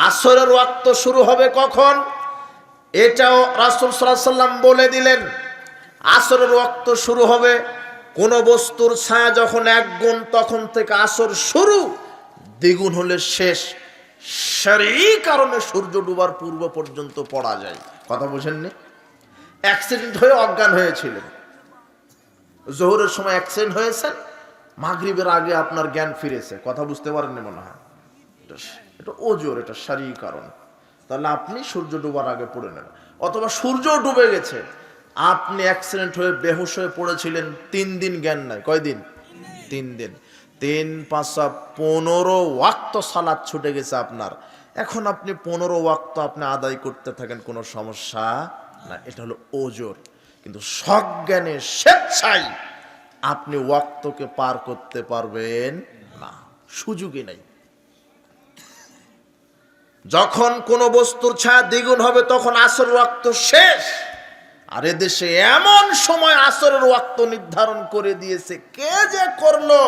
আসরের ওয়াক্ত শুরু হবে কখন? এটাও রাসূল সাল্লাল্লাহু আলাইহি সাল্লাম বলে দিলেন। আসরের ওয়াক্ত শুরু হবে কোন বস্তুর ছায়া যখন 1 গুণ, তখন থেকে আসর শুরু, দ্বিগুণ হলে শেষ। শরঈ কারণে সূর্য ডুবার পূর্ব পর্যন্ত পড়া যায়। কথা বুঝেননি? অ্যাক্সিডেন্ট হয়ে অজ্ঞান হয়েছিলেন, জোহরের সময় অ্যাক্সিডেন্ট হয়েছেন, মাগরিবের আগে আপনার জ্ঞান ফিরেছে। কথা বুঝতে পারেননি মনে হয়। এটা ওজোর, এটা শরঈ কারণ। তাহলে আপনি সূর্য ডুবার আগে পড়ে নেন। অথবা সূর্য ডুবে গেছে, আপনি অ্যাক্সিডেন্ট হয়ে বেহুশ হয়ে পড়েছিলেন, 3 দিন জ্ঞান নাই। কয়দিন? 3 দিন। 3 5 15 ওয়াক্ত সালাত ছুটে গেছে আপনার। এখন আপনি 15 ওয়াক্ত আপনি আদায় করতে থাকেন, কোনো সমস্যা না। এটা হলো ওজোর। কিন্তু সজ্ঞানে স্বেচ্ছায় আপনি ওয়াক্তকে পার করতে পারবেন না, সুযোগই নাই। যখন কোন বস্তুর ছায়া দ্বিগুণ হবে তখন আসরের ওয়াক্ত শেষ। আর এদেশে এমন সময় আসরের ওয়াক্ত নির্ধারণ করে দিয়েছে, কে যে করলো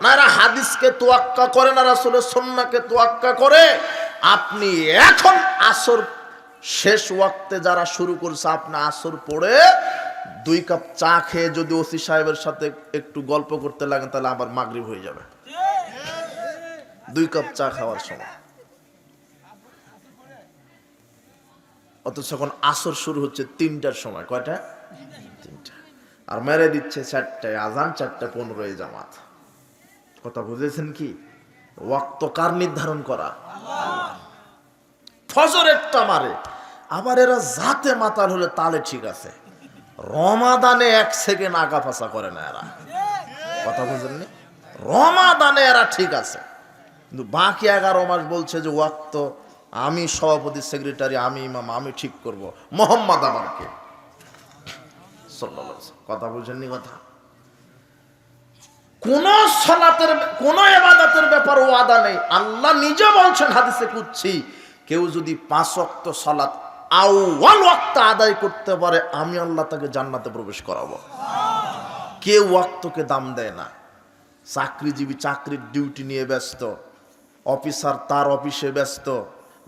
না। এরা হাদিসকে তোয়াক্কা করে না, রাসূলের সুন্নাহকে তোয়াক্কা করে। আপনি এখন আসর শেষ ওয়াক্তে যারা শুরু করছে, আপনি আসর পড়ে 2 কাপ চা খেয়ে যদি ওসি সাহেবের সাথে একটু গল্প করতে লাগেন, তাহলে আবার মাগরিব হয়ে যাবে। 2 কাপ চা খাওয়ার সময়। অথচ এখন আসর শুরু হচ্ছে 3টার সময়। কয়টা? 3টা। আর মেরে দিচ্ছে 4টায়, আজান 4:15 জামাত। কথা বুঝেছেন কি? ওয়াক্ত কার নির্ধারণ করা? ফজরেরটা মারে। আবার এরা জাতে মাতাল হলে তালে ঠিক আছে, রমাদানে 1 সেকেন্ড আগা পাছা করে না এরা। কথা বুঝেননি? রমাদানে এরা ঠিক আছে, কিন্তু বাকি 11 মাস বলছে যে ওয়াক্ত আমি সভাপতি, সেক্রেটারি, আমি ইমাম, আমি ঠিক করব। মোহাম্মদ আমাকে সাল্লাল্লাহু আলাইহি ওয়াসাল্লাম। কথা বুঝেননি? কথা কোন সালাতের, কোন ইবাদতের ব্যাপারে ওয়াদা নেই। আল্লাহ নিজে বলছেন হাদিসে কুদসি, কেউ যদি 5 ওয়াক্ত সালাত আউয়াল ওয়াক্ত আদায় করতে পারে, আমি আল্লাহ তাকে জান্নাতে প্রবেশ করাবো। কেউ ওয়াক্তকে দাম দেয় না। চাকরিজীবী চাকরির ডিউটি নিয়ে ব্যস্ত, অফিসার তার অফিসে ব্যস্ত,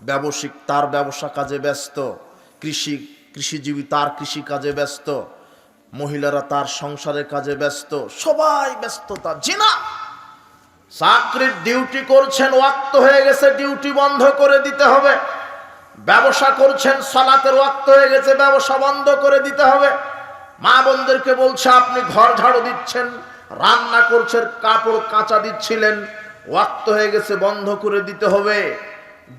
ব্যবসায়িক তার ব্যবসা কাজে ব্যস্ত, কৃষিজীবী তার কৃষি কাজে ব্যস্ত, মহিলারা তার সংসারের কাজে ব্যস্ত, সবাই ব্যস্ততা। জিনা চাকরির ডিউটি করছেন, ওয়াক্ত হয়ে গেছে, ডিউটি বন্ধ করে দিতে হবে। ব্যবসা করছেন, সালাতের ওয়াক্ত হয়ে গেছে, ব্যবসা বন্ধ করে দিতে হবে। মা বোনদেরকে বলছে, আপনি ঘর ঝাড়ু দিচ্ছেন, রান্না করছেন, কাপড় কাচা দিচ্ছিলেন, ওয়াক্ত হয়ে গেছে, বন্ধ করে দিতে হবে।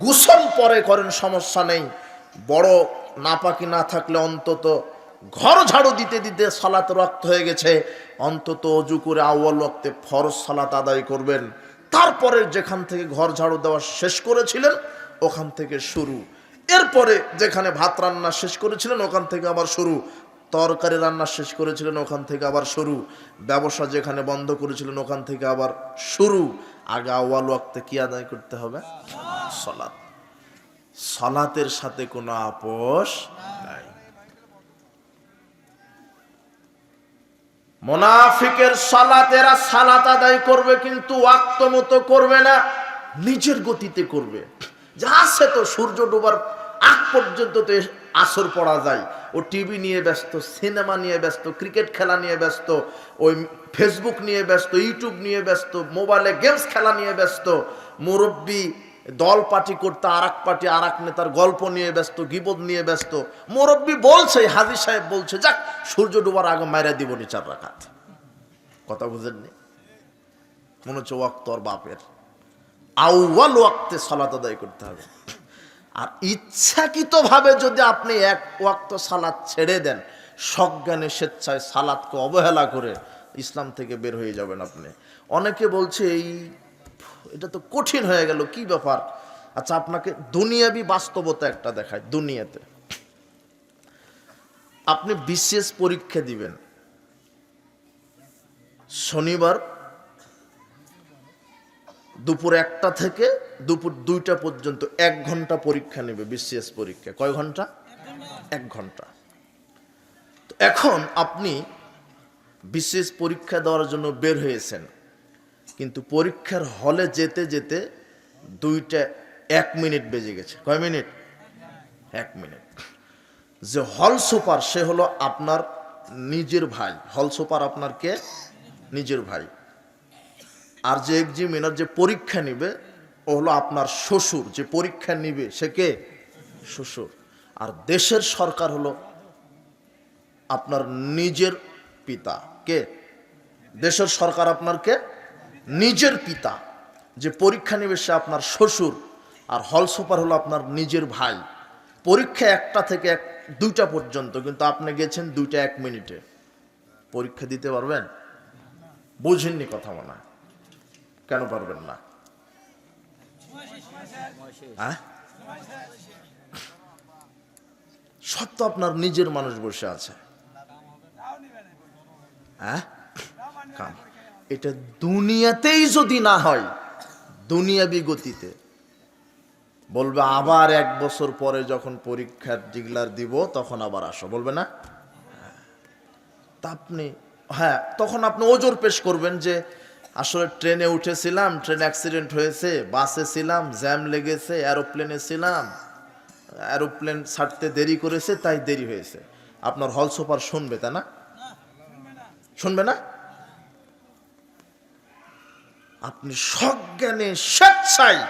গোসল পরে করেন, সমস্যা নেই। বড় নাপাকি না থাকলে অন্তত ঘর ঝাড়ু দিতে দিতে সালাতের ওয়াক্ত হয়ে গেছে, অন্তত ওযু করে আউয়াল ওয়াক্তে ফরজ সালাত আদায় করবেন। তারপরে যেখান থেকে ঘর ঝাড়ু দেওয়া শেষ করেছিলেন ওখান থেকে শুরু। এরপরে যেখানে ভাত রান্না শেষ করেছিলেন ওখান থেকে আবার শুরু। তরকারি রান্না শেষ করেছিলেন ওখান থেকে আবার শুরু। ব্যবসা যেখানে বন্ধ করেছিলেন ওখান থেকে আবার শুরু। আগে আউয়াল ওয়াক্তে কি আদায় করতে হবে? সালাত। সালাতের সাথে কোনো আপোষ নাই। মুনাফিকের সালাত, এরা সালাত আদায় করবে কিন্তু ওয়াক্ত মতো করবে না, নিজের গতিতে করবে। যা আছে তো সূর্য ডোবার আগ পর্যন্ত তো আসর পড়া যায়। ও টিভি নিয়ে ব্যস্ত, সিনেমা নিয়ে ব্যস্ত, ক্রিকেট খেলা নিয়ে ব্যস্ত, ওই ফেসবুক নিয়ে ব্যস্ত, ইউটিউব নিয়ে ব্যস্ত, মোবাইলে গেমস খেলা নিয়ে ব্যস্ত। মুরব্বী দল পার্টি করতে আরেক পার্টি আরেক নেতার গল্প নিয়ে ব্যস্ত, গীবত নিয়ে ব্যস্ত। মুরব্বী বলছে, হাজী সাহেব বলছে, যাক সূর্য ডোবার আগে মাইরা দিব 4 রাকাত। কথা বুঝেননি? মনে হচ্ছে ওয়াক্ত আর বাপের। আউয়াল ওয়াক্তে সালাত আদায় করতে হবে। আর ইচ্ছাকৃতভাবে যদি আপনি 1 ওয়াক্ত সালাত ছেড়ে দেন, সজ্ঞানে স্বেচ্ছায় সালাতকে অবহেলা করে, ইসলাম থেকে বের হয়ে যাবেন আপনি। অনেকে বলছে এটা তো কঠিন হয়ে গেল, কি ব্যাপার? আচ্ছা, আপনাকে দুনিয়াবি বাস্তবতা একটা দেখায়। দুনিয়াতে আপনি বিশেষ পরীক্ষা দিবেন, শনিবার দুপুর 1টা থেকে দুপুর 2টা পর্যন্ত 1 ঘন্টা পরীক্ষা নেবে। বিশেষ পরীক্ষা কয় ঘন্টা? 1 ঘন্টা। তো এখন আপনি বিশেষ পরীক্ষা দেওয়ার জন্য বের হয়েছেন, কিন্তু পরীক্ষার হলে যেতে যেতে 2টা 1 মিনিট বেজে গেছে। কয় মিনিট? 1 মিনিট। যে হল সুপার সে হলো আপনার নিজের ভাই। হল সুপার আপনার কে? নিজের ভাই। আর যে এক্সামিনার যে পরীক্ষা নিবে ও হলো আপনার শ্বশুর। যে পরীক্ষা নিবে সে কে? শ্বশুর। আর দেশের সরকার হলো আপনার নিজের পিতা। কে? দেশের সরকার আপনার কে? নিজের পিতা। যে পরীক্ষা নিবে সে আপনার শ্বশুর। আর হল সুপার হলো আপনার নিজের ভাই। পরীক্ষা 1টা থেকে 2টা পর্যন্ত, কিন্তু আপনি গেছেন 2টা 1 মিনিটে। পরীক্ষা দিতে পারবেন? বুঝেননি কথা মনে হয়। কেন পারবেন না? সব তো আপনার নিজের মানুষ বসে আছে। এটা দুনিয়াতেই যদি না হয়, দুনিয়াবি গতিতে বলবে আবার 1 বছর পরে যখন পরীক্ষার ডিগলার দিব তখন আবার আসো, বলবে না? তা আপনি তখন আপনি ওজোর পেশ করবেন যে আসলে ট্রেনে উঠেছিলাম, ট্রেন অ্যাক্সিডেন্ট হয়েছে, বাসে ছিলাম, জ্যাম লেগেছে, এরোপ্লেনে ছিলাম, এরোপ্লেন ছাড়তে দেরি করেছে তাই দেরি হয়েছে। আপনার হল সুপার শুনবে তা না? শুনবে না? আপনি সজ্ঞানে স্বেচ্ছায়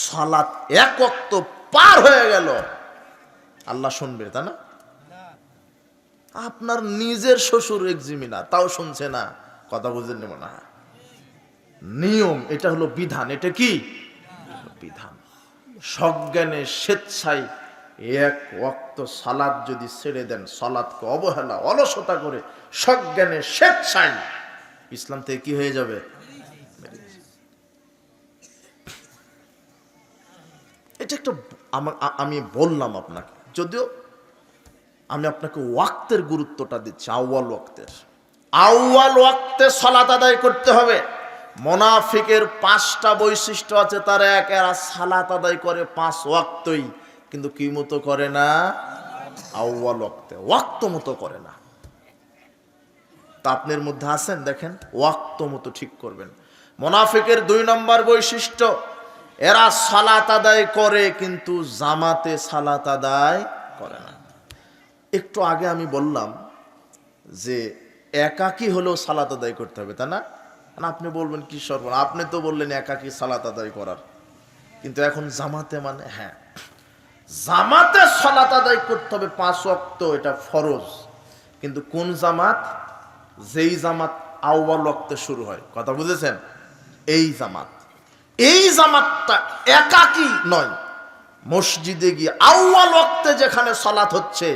সালাত 1 ওয়াক্ত পার হয়ে গেল, আল্লাহ শুনবে তা না? আপনার নিজের শ্বশুর এক্সামিনার, তাও শুনছে না। কথা বুঝেন নেব না? নিয়ম, এটা হলো বিধান। এটা কি বিধান? সজ্ঞানে স্বেচ্ছায় 1 ওয়াক্ত সালাত যদি ছেড়ে দেন, সালাতকে অবহেলা অলসতা করে সজ্ঞানে স্বেচ্ছায়, ইসলাম থেকে কি হয়ে যাবে? এটা একটা আমি বললাম আপনাকে, যদিও আমি আপনাকে ওয়াক্তের গুরুত্বটা দিচ্ছি। আউয়াল ওয়াক্তে সালাত আদায় করতে হবে। মুনাফিকের 5টা বৈশিষ্ট্য আছে। তার এক, এরা সালাত আদায় করে 5 ওয়াক্তই, কিন্তু কি মতো করে না? আউয়াল ওয়াক্তে, ওয়াক্ত মতো করে না। তা আপনার মধ্যে আছেন, দেখেন ওয়াক্ত মতো ঠিক করবেন। মুনাফিকের 2 নম্বর বৈশিষ্ট্য, এরা সালাত আদায় করে কিন্তু জামাতে সালাত আদায় করে না। একটু আগে আমি বললাম যে একাকী হলেও সালাত আদায় করতে হবে, তা না? আপনি বলবেন কি সর্বনা, আপনি তো বললেন একাকী সালাত আদায় করার, কিন্তু এখন জামাতে মানে জামাতে সালাত আদায় করতে হবে 5 ওয়াক্ত, এটা ফরজ। কিন্তু কোন জামাত? যেই জামাত আউয়াল ওয়াক্তে শুরু হয়। কথা বুঝেছেন? এই জামাতটা একাকী নয়, মসজিদে গিয়ে আউয়াল ওয়াক্তে যেখানে সালাত হচ্ছে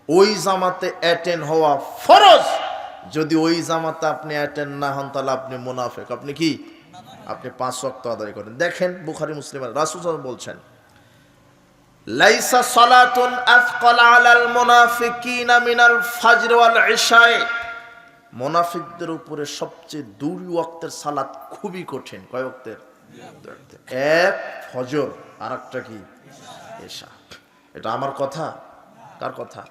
ওই জামাতে অ্যাটেন্ড হওয়া ফরজ। যদি ওই জামাতে আপনি অ্যাটেন্ড না হন তাহলে আপনি মুনাফিক। আপনি কি? আপনি 5 ওয়াক্ত আদায় করেন। দেখেন বুখারী মুসলিমের রাসূল সাল্লাল্লাহু আলাইহি ওয়াসাল্লাম বলছেন, লাইসা সালাতুন আফকাল আলাল মুনাফিকিনা মিনাল ফাজর ওয়াল ইশা। মুনাফিকদের উপরে সবচেয়ে 2 ওয়াক্তের সালাত খুবই কঠিন। কয় ওয়াক্তের? 2 ওয়াক্তের। এক ফজর, আর একটা কি? ইশা। এটা আমার কথা? কার কথা?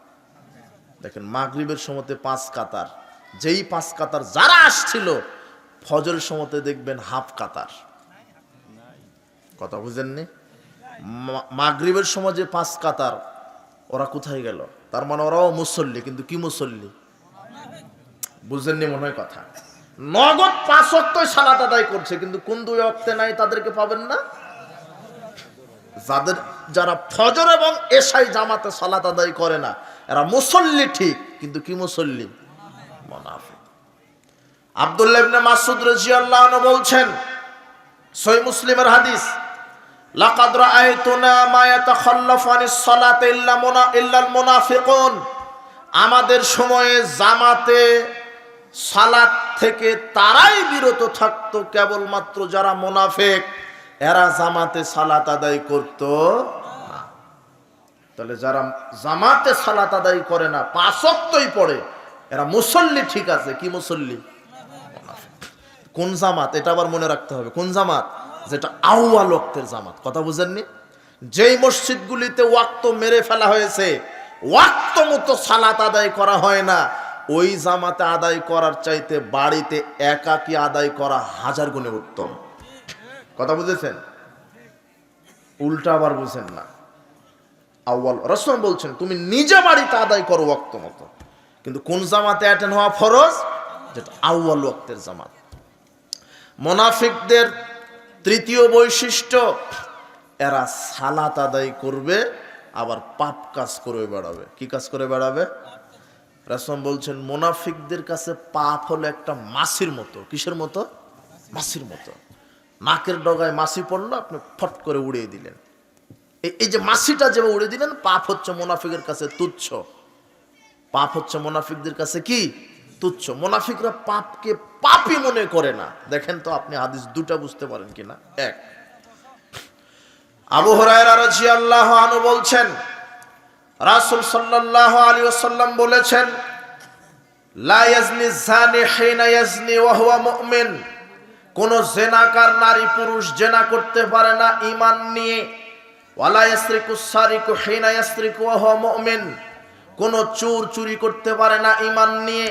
দেখেন মাগরিবের সময়তে 5 কাতার, যেই 5 কাতার যারা আসছিল ফজরের সময়তে দেখবেন হাফ কাতার। কথা বুঝেননি? মাগরিবের সময় যে 5 কাতার, ওরা কোথায় গেল? তার মানে ওরাও মুসল্লি, কিন্তু কি মুসল্লি? বুঝেননি মনে হয় কথা। নগদ 5 ওয়াক্তই সালাত আদায় করছে, কিন্তু কোন 2 ওয়াক্তে নাই তাদেরকে পাবেন না। যারা ফজর এবং এশায় জামাতে সালাত আদায় করে না, এরা মুসল্লি ঠিক, কিন্তু কি মুসল্লি? মুনাফিক। আব্দুল্লাহ ইবনে মাসউদ রাদিয়াল্লাহু আনহু বলছেন, সহিহ মুসলিমের হাদিস, লাকাদ রাআইতুনা মা ইয়াতাখাল্লাফু আনিস সালাতি ইল্লাল মুনাফিকুন। আমাদের সময়ে জামাতে সালাত থেকে তারাই বিরত থাকতো কেবলমাত্র যারা মুনাফিক, এরা জামাতে সালাত আদায় করত না। তাহলে যারা জামাতে সালাত আদায় করে না, 5 ওয়াক্তই পড়ে, এরা মুসল্লি ঠিক আছে, কি মুসল্লি? মুনাফিক। কোন জামাত? এটা আবার মনে রাখতে হবে। কোন জামাত? যেটা আউয়াল ওয়াক্তের জামাত। কথা বুঝেননি? যেই মসজিদগুলিতে ওয়াক্ত মেরে ফেলা হয়েছে, ওয়াক্ত মতো সালাত আদায় করা হয় না, ওই জামাতে আদায় করার চাইতে বাড়িতে একাকী আদায় করা 1000 গুণে উত্তম। কথা বুঝেছেন? উল্টা আবার বুঝেন না। আউয়াল রাসূল বলছেন তুমি নিজে বাড়িতে আদায় করো ওয়াক্ত মতো, কিন্তু কোন জামাতে অ্যাটেন্ড হওয়া ফরজ? যেটা আউয়াল ওয়াক্তের জামাত। মুনাফিকদের তৃতীয় বৈশিষ্ট্য, এরা সালাত আদায় করবে আবার পাপ কাজ করে বেড়াবে। কি কাজ করে বেড়াবে? রাসূল বলছেন মুনাফিকদের কাছে পাপ হলো একটা মাছির মতো। কিসের মতো? মাছির মতো। নাকের ডগায় মাছি পড়লো, আপনি ফট করে উড়িয়ে দিলেন। এই যে মাছিটা যেভাবে উড়িয়ে দিলেন, পাপ হচ্ছে মুনাফিকের কাছে তুচ্ছ। পাপ হচ্ছে মুনাফিকদের কাছে কি? তুচ্ছ। মুনাফিকরা পাপকে পাপই মনে করে না। দেখেন তো আপনি হাদিস দুটা বুঝতে পারেন কিনা। এক, আবু হুরায়রা রাদিয়াল্লাহু আনহু বলছেন রাসূল সাল্লাল্লাহু আলাইহি ওয়াসাল্লাম বলেছেন, লা ইয়াজনি যানি হিনা ইয়াজনি ওয়া হুয়া মুমিন। কোন জেনাকার নারী পুরুষ জেনা করতে পারে না ঈমান নিয়ে। ওয়ালা ইয়াসরিকু সারিকু হিনা ইয়াসরিকু ওয়া হুয়া মুমিন। কোন চোর চুরি করতে পারে না ঈমান নিয়ে।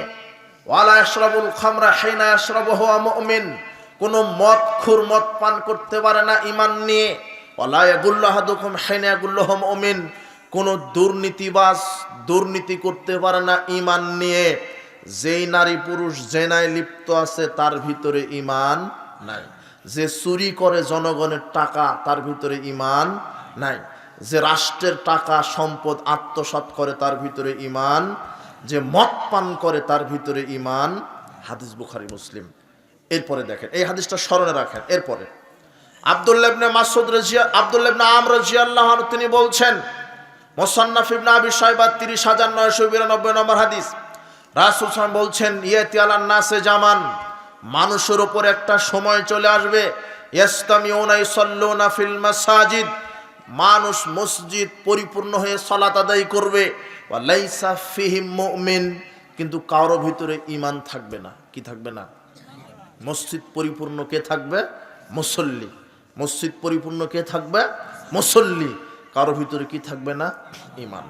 ওয়ালা ইয়াশরাবুল খামরা হিনা ইয়াশরাবু হুয়া মুমিন। কোন মদখোর মদ পান করতে পারে না ঈমান নিয়ে। ওয়ালা ইয়াগুল্লু আহাদুকুম হিনা ইয়াগুল্লু হুয়া মুমিন। কোন দুর্নীতিবাজ দুর্নীতি করতে পারে না ঈমান নিয়ে। যেই নারী পুরুষ জেনায় লিপ্ত আছে তার ভিতরে ঈমান নাই। যে চুরি করে জনগণের টাকা তার ভিতরে ঈমান নাই। যে রাষ্ট্রের টাকা সম্পদ আত্মসাৎ করে তার ভিতরে ঈমান। যে মদ পান করে তার ভিতরে ঈমান। হাদিস বুখারী মুসলিম। এরপরে দেখেন, এই হাদিসটা স্মরণে রাখেন। এরপরে আব্দুল্লাহ ইবনে মাসউদ আব্দুল্লাহ ইবনে আমর রাদিয়াল্লাহু আনহু তিনি বলছেন, মুসান্নাফ ইবনে আবি শাইবা ৩০৯৯২ নম্বর হাদিস, রাসূল সাল্লাল্লাহু আলাইহি ওয়াসাল্লাম বলছেন, ইয়াতি আলান নাসে জামান, মানুষের উপর একটা সময় চলে আসবে, ইয়াস্তামিউনা ইসাল্লুনা ফিল মাসাজিদ, মানুষ মসজিদ পরিপূর্ণ হয়ে সালাত আদায় করবে, ওয়া লাইসা ফিহিম মুমিন, কিন্তু কারো ভিতরে ঈমান থাকবে না। কি থাকবে না? মসজিদ পরিপূর্ণ কে থাকবে? মুসল্লি। মসজিদ পরিপূর্ণ কে থাকবে? মুসল্লি। কারো ভিতরে কি থাকবে না? ঈমান।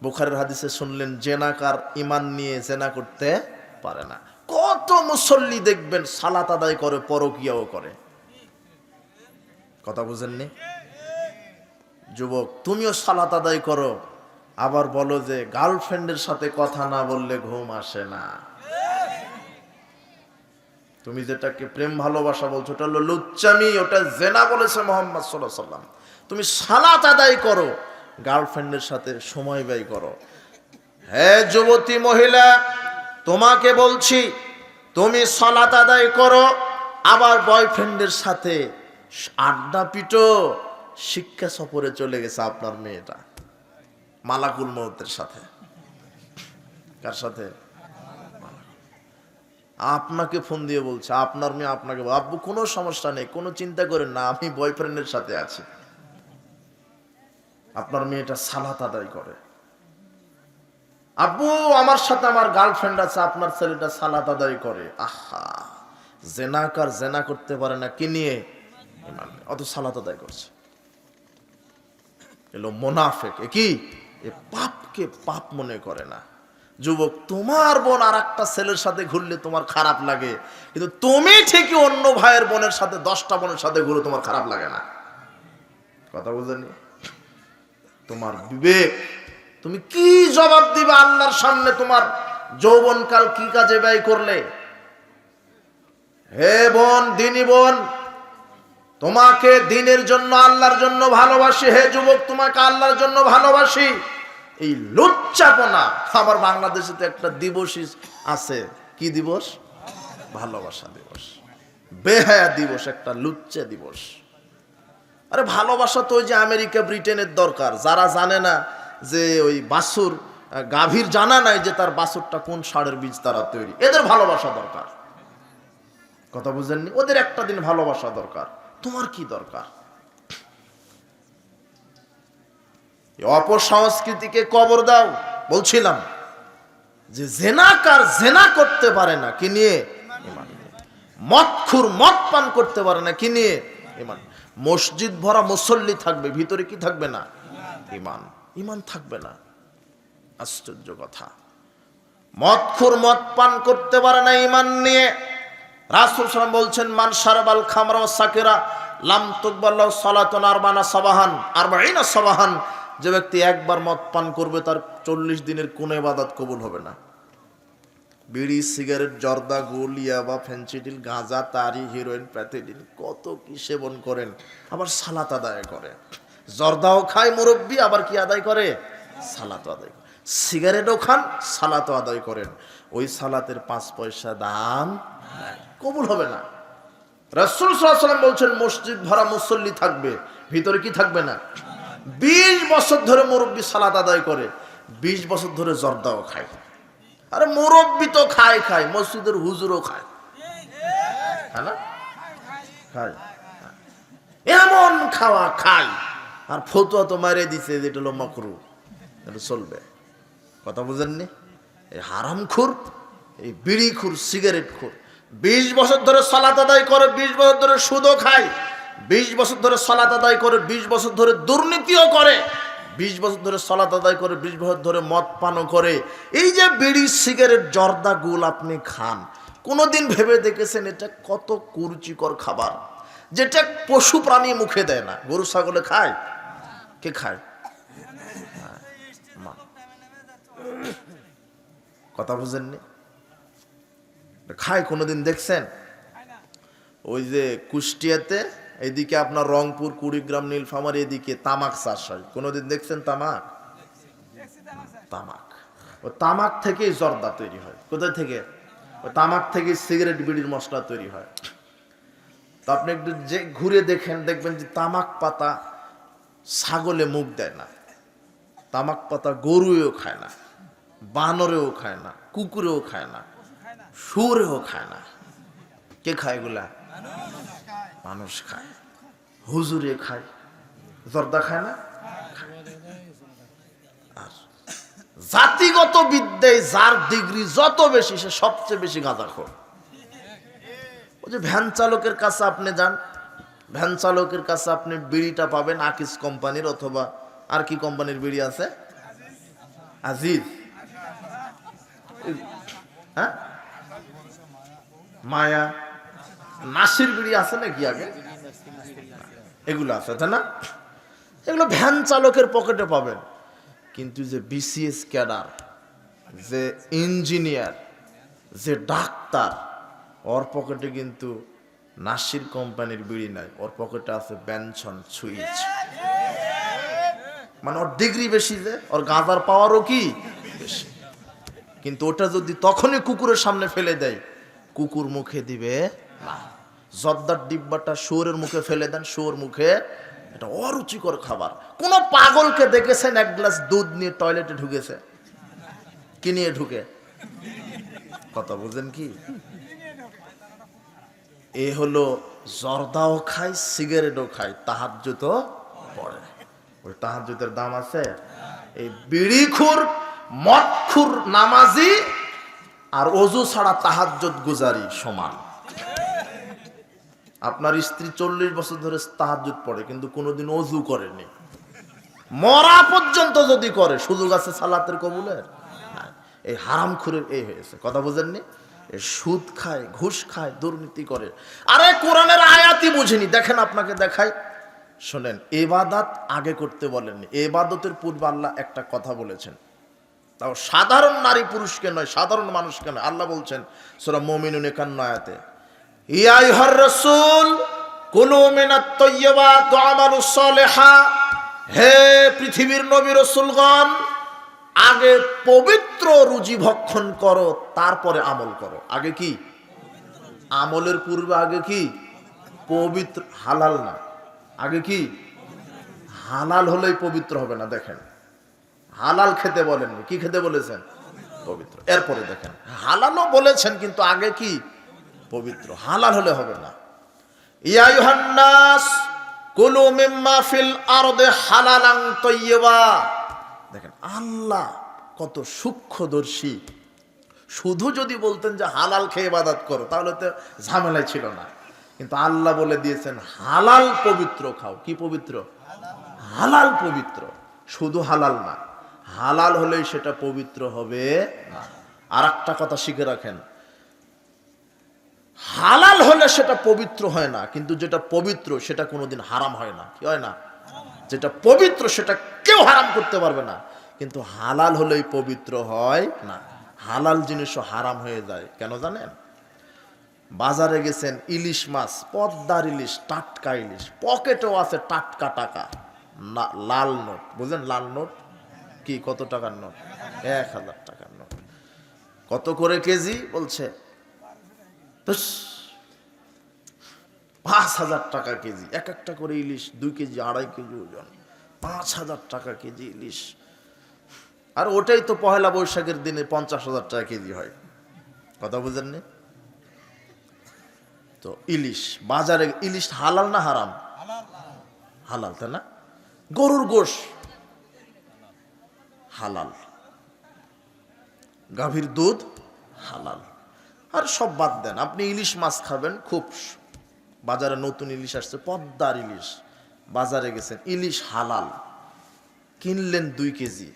বুখারীর হাদিসে শুনলেন জেনাকার ঈমান নিয়ে জেনা করতে পারে না। কত মুসল্লি দেখবেন সালাত আদায় করে, পরকিয়াও করে। কথা বুঝেননি? যুবক, তুমিও সালাত আদায় করো, আবার বলো যে গার্লফ্রেন্ডের সাথে কথা না বললে ঘুম আসে না। তুমি যেটাকে প্রেম ভালোবাসা বলছো ওটা হলো লুচ্চামি, ওটা জেনা বলেছে মুহাম্মদ সাল্লাল্লাহু আলাইহি ওয়াসাল্লাম। তুমি সালাত আদায় করো, গার্লফ্রেন্ডের সাথে সময় ব্যয় করো। হে যুবতী মহিলা, তোমাকে বলছি তুমি সালাত আদায় করো, আবার বয়ফ্রেন্ডের সাথে আড্ডা পিটো। শিক্ষা সফরে চলে গেছে আপনার মেয়েটা মালাকুল মউতের সাথে। কার সাথে? আপনাকে ফোন দিয়ে বলছে, আপনার মেয়ে আপনাকে, আব্বু কোনো সমস্যা নেই, কোনো চিন্তা করেন না, আমি বয়ফ্রেন্ডের সাথে আছি। আপনার মেয়েটা সালাত আদায় করে, আব্বু আমার সাথে আমার গার্লফ্রেন্ড আছে, আপনার ছেলেটা সালাত আদায় করে। আহা, জেনাকার জেনা করতে পারে না কি নিয়ে? ঈমান নিয়ে। অত সালাত আদায় করছে। এলো মুনাফিক। কি? এ পাপকে পাপ মনে করে না। যুবক, তোমার বোন আর একটা ছেলের সাথে ঘুরলে তোমার খারাপ লাগে, কিন্তু তুমি ঠিকই অন্য ভাইয়ের বোনের সাথে 10টা বোনের সাথে ঘুরে তোমার খারাপ লাগে না। কথা বুঝেনি? তোমার বিবেক, তুমি কি জবাব দিবে আল্লাহর সামনে? তোমার যৌবনকাল কি কাজে ব্যয় করলে? হে বোন, দিনী বোন, তোমাকে দিনের জন্য আল্লাহর জন্য ভালোবাসি। হে যুবক, তোমাকে আল্লাহর জন্য ভালোবাসি। এই লুচ্চাপনা, আমার বাংলাদেশে তো একটা দিবস আছে। কি দিবস? ভালোবাসা দিবস। বেহায়া দিবস, একটা লুচ্চা দিবস। আরে ভালোবাসা তো ওই যে আমেরিকা ব্রিটেনের দরকার। যারা জানে না যে ওই বাছুর, গাভীর জানা নাই যে তার বাছুরটা কোন ষাঁড়ের বীজ তারা তৈরি, এদের ভালোবাসা দরকার। কথা বুঝেননি? ওদের একটা দিন ভালোবাসা দরকার। তোমার কি দরকার? অপসংস্কৃতিকে কবর দাও। বলছিলাম যে জেনাকার জেনা করতে পারে না কি নিয়ে? ঈমান নিয়ে। মদখোর মদ পান করতে পারে না কি নিয়ে? ঈমান। মসজিদ ভরা মুসল্লি থাকবে, ভিতরে কি থাকবে না? ঈমান। ঈমান থাকবে না। আশ্চর্য কথা। মদখোর মদ পান করতে পারে না ঈমান নিয়ে। রাসূল সাল্লাল্লাহু আলাইহি ওয়াসাল্লাম বলছেন, মান শারাবাল খামরা ওয়া সাকিরা লাম তুকবাল্লাহু সালাতুন আরবানা সাবাহান, আরবাঈনা সাবাহান, যে ব্যক্তি একবার মদ পান করবে তার 40 দিনের কোনো ইবাদত কবুল হবে না। বিড়ি, সিগারেট, জর্দা, গোল, ইয়াবা, ফেনসিডিল, গাঁজা, তারি, হিরোইন, প্যাথেডিন, কত কি সেবন করেন, আবার সালাত আদায় করে। জর্দাও খায় মুরব্বী, আবার কি আদায় করে? সালাত আদায় করে। সিগারেটও খান, সালাতও আদায় করেন। ওই সালাতের 5 পয়সা দাম কবুল হবে না। রাসূল সাল্লাল্লাহু আলাইহি ওয়াসাল্লাম বলছেন মসজিদ ভরা মুসল্লি থাকবে, ভিতরে কি থাকবে না? 20 বছর ধরে মুরব্বী সালাত আদায় করে, 20 বছর ধরে জর্দাও খায়। আরে মুরব্বী তো খায়, মসজিদের হুজুরও খায়, হ্যাঁ না? খায়, এমন খাওয়া খায়। আর ফতোয়া তো মারে দিছে যে এটা হলো মাকরুহ, এটা চলবে। কথা বুঝেননি? এই হারামখোর, এই বিড়িখোর, সিগারেটখোর 20 বছর ধরে সালাত আদায় করে, 20 বছর ধরে সুদও খায়, 20 বছর ধরে সালাত আদায় করে, 20 বছর ধরে দুর্নীতিও করে, 20 বছর ধরে সালাত আদায় করে, 20 বছর ধরে মদ পানও করে। এই যে বিড়ি, সিগারেট, জর্দা, গুল আপনি খান, কোনোদিন ভেবে দেখেছেন এটা কত কুরুচিকর খাবার, যেটা পশু প্রাণী মুখে দেয় না? গরু ছাগলে খায়? কে খায়? কথা বুঝেননি? খায় কোনোদিন দেখছেন? ওই যে কুষ্টিয়াতে, এইদিকে আপনার রংপুর, কুড়িগ্রাম, নীলফামারী, এদিকে তামাক চাষ হয়, কোনোদিন দেখছেন তামাক? তামাক, ও তামাক থেকেই জর্দা তৈরি হয়। কোথায় থেকে? ও তামাক থেকে সিগারেট, বিড়ির মশলা তৈরি হয়। তো আপনি একটু যে ঘুরে দেখেন, দেখবেন যে তামাক পাতা ছাগলে মুখ দেয় না, তামাক পাতা গরুও খায় না, বানরেও খায় না, কুকুরেও খায় না, শুয়োরেও খায় না। কে খায় এগুলা? মানুষ খায়। হুজুরে খায়, জর্দা খায় না? আর জাতিগত বিদ্যায় যার ডিগ্রি যত বেশি, সে সবচেয়ে বেশি গাঁজাখোর। ওই যে ভ্যান চালকের কাছে আপনি যান, ভ্যান চালকের কাছে আপনি বিড়িটা পাবেন আকিস কোম্পানির, অথবা আর কি কোম্পানির বিড়ি আছে? আজিজ, হ্যাঁ, মায়া, নাসির বিড়ি আছে নাকি আগে? এগুলো আছে, তাই না? এগুলো ভ্যান চালকের পকেটে পাবেন। কিন্তু যে বিসিএস ক্যাডার, যে ইঞ্জিনিয়ার, যে ডাক্তার, ওর পকেটে কিন্তু নাসির কোম্পানির বিড়ি নাই, ওর পকেটে আছে বেনসন সুইচ। মানে ওর ডিগ্রি বেশি, যে ওর গাঁজার পাওয়ারও কি বেশি। কিন্তু ওটা যদি তখনই কুকুরের সামনে ফেলে দেয়, কুকুর মুখে দিবে না। জর্দার ডিব্বাটা শুয়োরের মুখে ফেলে দেন, শুয়োর মুখে, এটা অরুচিকর খাবার। কোন পাগলকে দেখেছেন 1 গ্লাস দুধ নিয়ে টয়লেটে ঢুকেছে? কি নিয়ে ঢুকে? কথা বুঝেন কি? এ হলো জর্দাও খায়, সিগারেটও খায়, তাহাজ্জুদও পড়ে। ওই তাহাজ্জুদের দাম আছে? এই বিড়িখোর, মদখোর নামাজি আর ওযু ছাড়া তাহাজ্জুদ গুজারি সমান। আপনার স্ত্রী 40 বছর ধরে তাহাজ্জুদ পড়ে, কিন্তু কোনোদিন ওযু করেনি, মরা পর্যন্ত যদি করে, সুযোগ আছে সালাতের কবুলের? এই হারামখোরের এই হয়েছে। কথা বুঝেননি? এই সুদ খায়, ঘুষ খায়, দুর্নীতি করে। আরে কোরআনের আয়াতই বুঝিনি, দেখেন আপনাকে দেখাই, শোনেন। ইবাদত আগে করতে বলেননি, ইবাদতের পূর্বে আল্লাহ একটা কথা বলেছেন, তাও সাধারণ নারী পুরুষকে নয়, সাধারণ মানুষকে নয়। আল্লাহ বলছেন সূরা মুমিনুন 51 আয়াতে, ইয়া আইয়ুহার রাসূল কুলু মিনাত তাইয়্যিবাত ওয়া আমালুস সালিহা, হে পৃথিবীর নবী রাসূলগণ, আগে পবিত্র রুজি ভক্ষণ করো, তারপরে আমল করো। আগে কি? আমলের পূর্বে আগে কি? পবিত্র, হালাল না। আগে কি? হালাল হলেই পবিত্র হবে না। দেখেন, হালাল খেতে বলেননি, কি খেতে বলেছেন? পবিত্র। এরপরে দেখেন, হালালও বলেছেন, কিন্তু আগে কি? পবিত্র। হালাল হলে হবে না। ইয়া আইয়ুহান নাস কুলু মিম্মা ফিল আরদি হালালান তাইয়্যিবা। দেখেন আল্লাহ কত সূক্ষ্মদর্শী। শুধু যদি বলতেন যে হালাল খেয়ে ইবাদত করো, তাহলে তো ঝামেলায় ছিল না। কিন্তু আল্লাহ বলে দিয়েছেন হালাল পবিত্র খাও। কি পবিত্র? হালাল পবিত্র। শুধু হালাল না, হালাল হলেই সেটা পবিত্র হবে না। আর একটা কথা শিখে রাখেন, হালাল হলে সেটা পবিত্র হয় না, কিন্তু যেটা পবিত্র সেটা কোনোদিন হারাম হয় না। কি হয় না? যেটা পবিত্র সেটা কেউ হারাম করতে পারবে না, কিন্তু হালাল হলেই পবিত্র হয় না। হালাল জিনিসও হারাম হয়ে যায়। কেন জানেন? বাজারে গেছেন, ইলিশ মাছ, পদ্মার ইলিশ, টাটকা ইলিশ, পকেটেও আছে টাটকা টাকা, লাল নোট, বুঝলেন? লাল নোট কি, কত টাকার নোট? 1000 টাকার নোট। কত করে কেজি বলছে? 5000 টাকা কেজি। এক একটা করে ইলিশ 2 কেজি 2.5 কেজি ওজন, 5000 টাকা কেজি ইলিশ। আর ওটাই তো পহেলা বৈশাখের দিনে 50,000 টাকা কেজি হয়। কথা বুঝেননি? তো ইলিশ বাজারে, ইলিশ হালাল না হারাম? হালাল, তাই না? গরুর গোশ হালাল, গাভীর দুধ হালাল। আর সব বাদ দেন, আপনি ইলিশ মাছ খাবেন, খুব বাজারে নতুন ইলিশ আসছে, পদ্মার ইলিশ, বাজারে গেছেন, ইলিশ হালাল, কিনলেন 2 কেজি,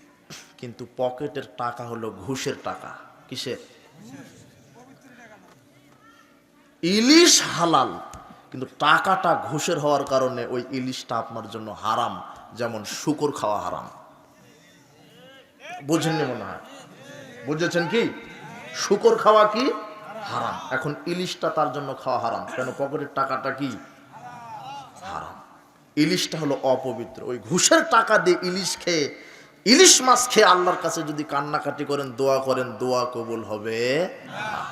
কিন্তু পকেটের টাকা হলো ঘুষের টাকা। কিসের? ইলিশ হালাল, কিন্তু টাকাটা ঘুষের হওয়ার কারণে ওই ইলিশটা আপনার জন্য হারাম। যেমন শুকর খাওয়া হারাম। বুঝেননি মনে হয়? বুঝেছেন কি? শুকর খাওয়া কি হারাম। এখন ইলিশটা তার জন্য খাওয়া হারাম। কেন? পকেটের টাকাটা কি হারাম। ইলিশটা হলো অপবিত্র। ওই ঘুষের টাকা দিয়ে ইলিশ খেয়ে, ইলিশ মাছ খেয়ে আল্লাহর কাছে যদি কান্নাকাটি করেন, দোয়া করেন, দোয়া কবুল হবে না।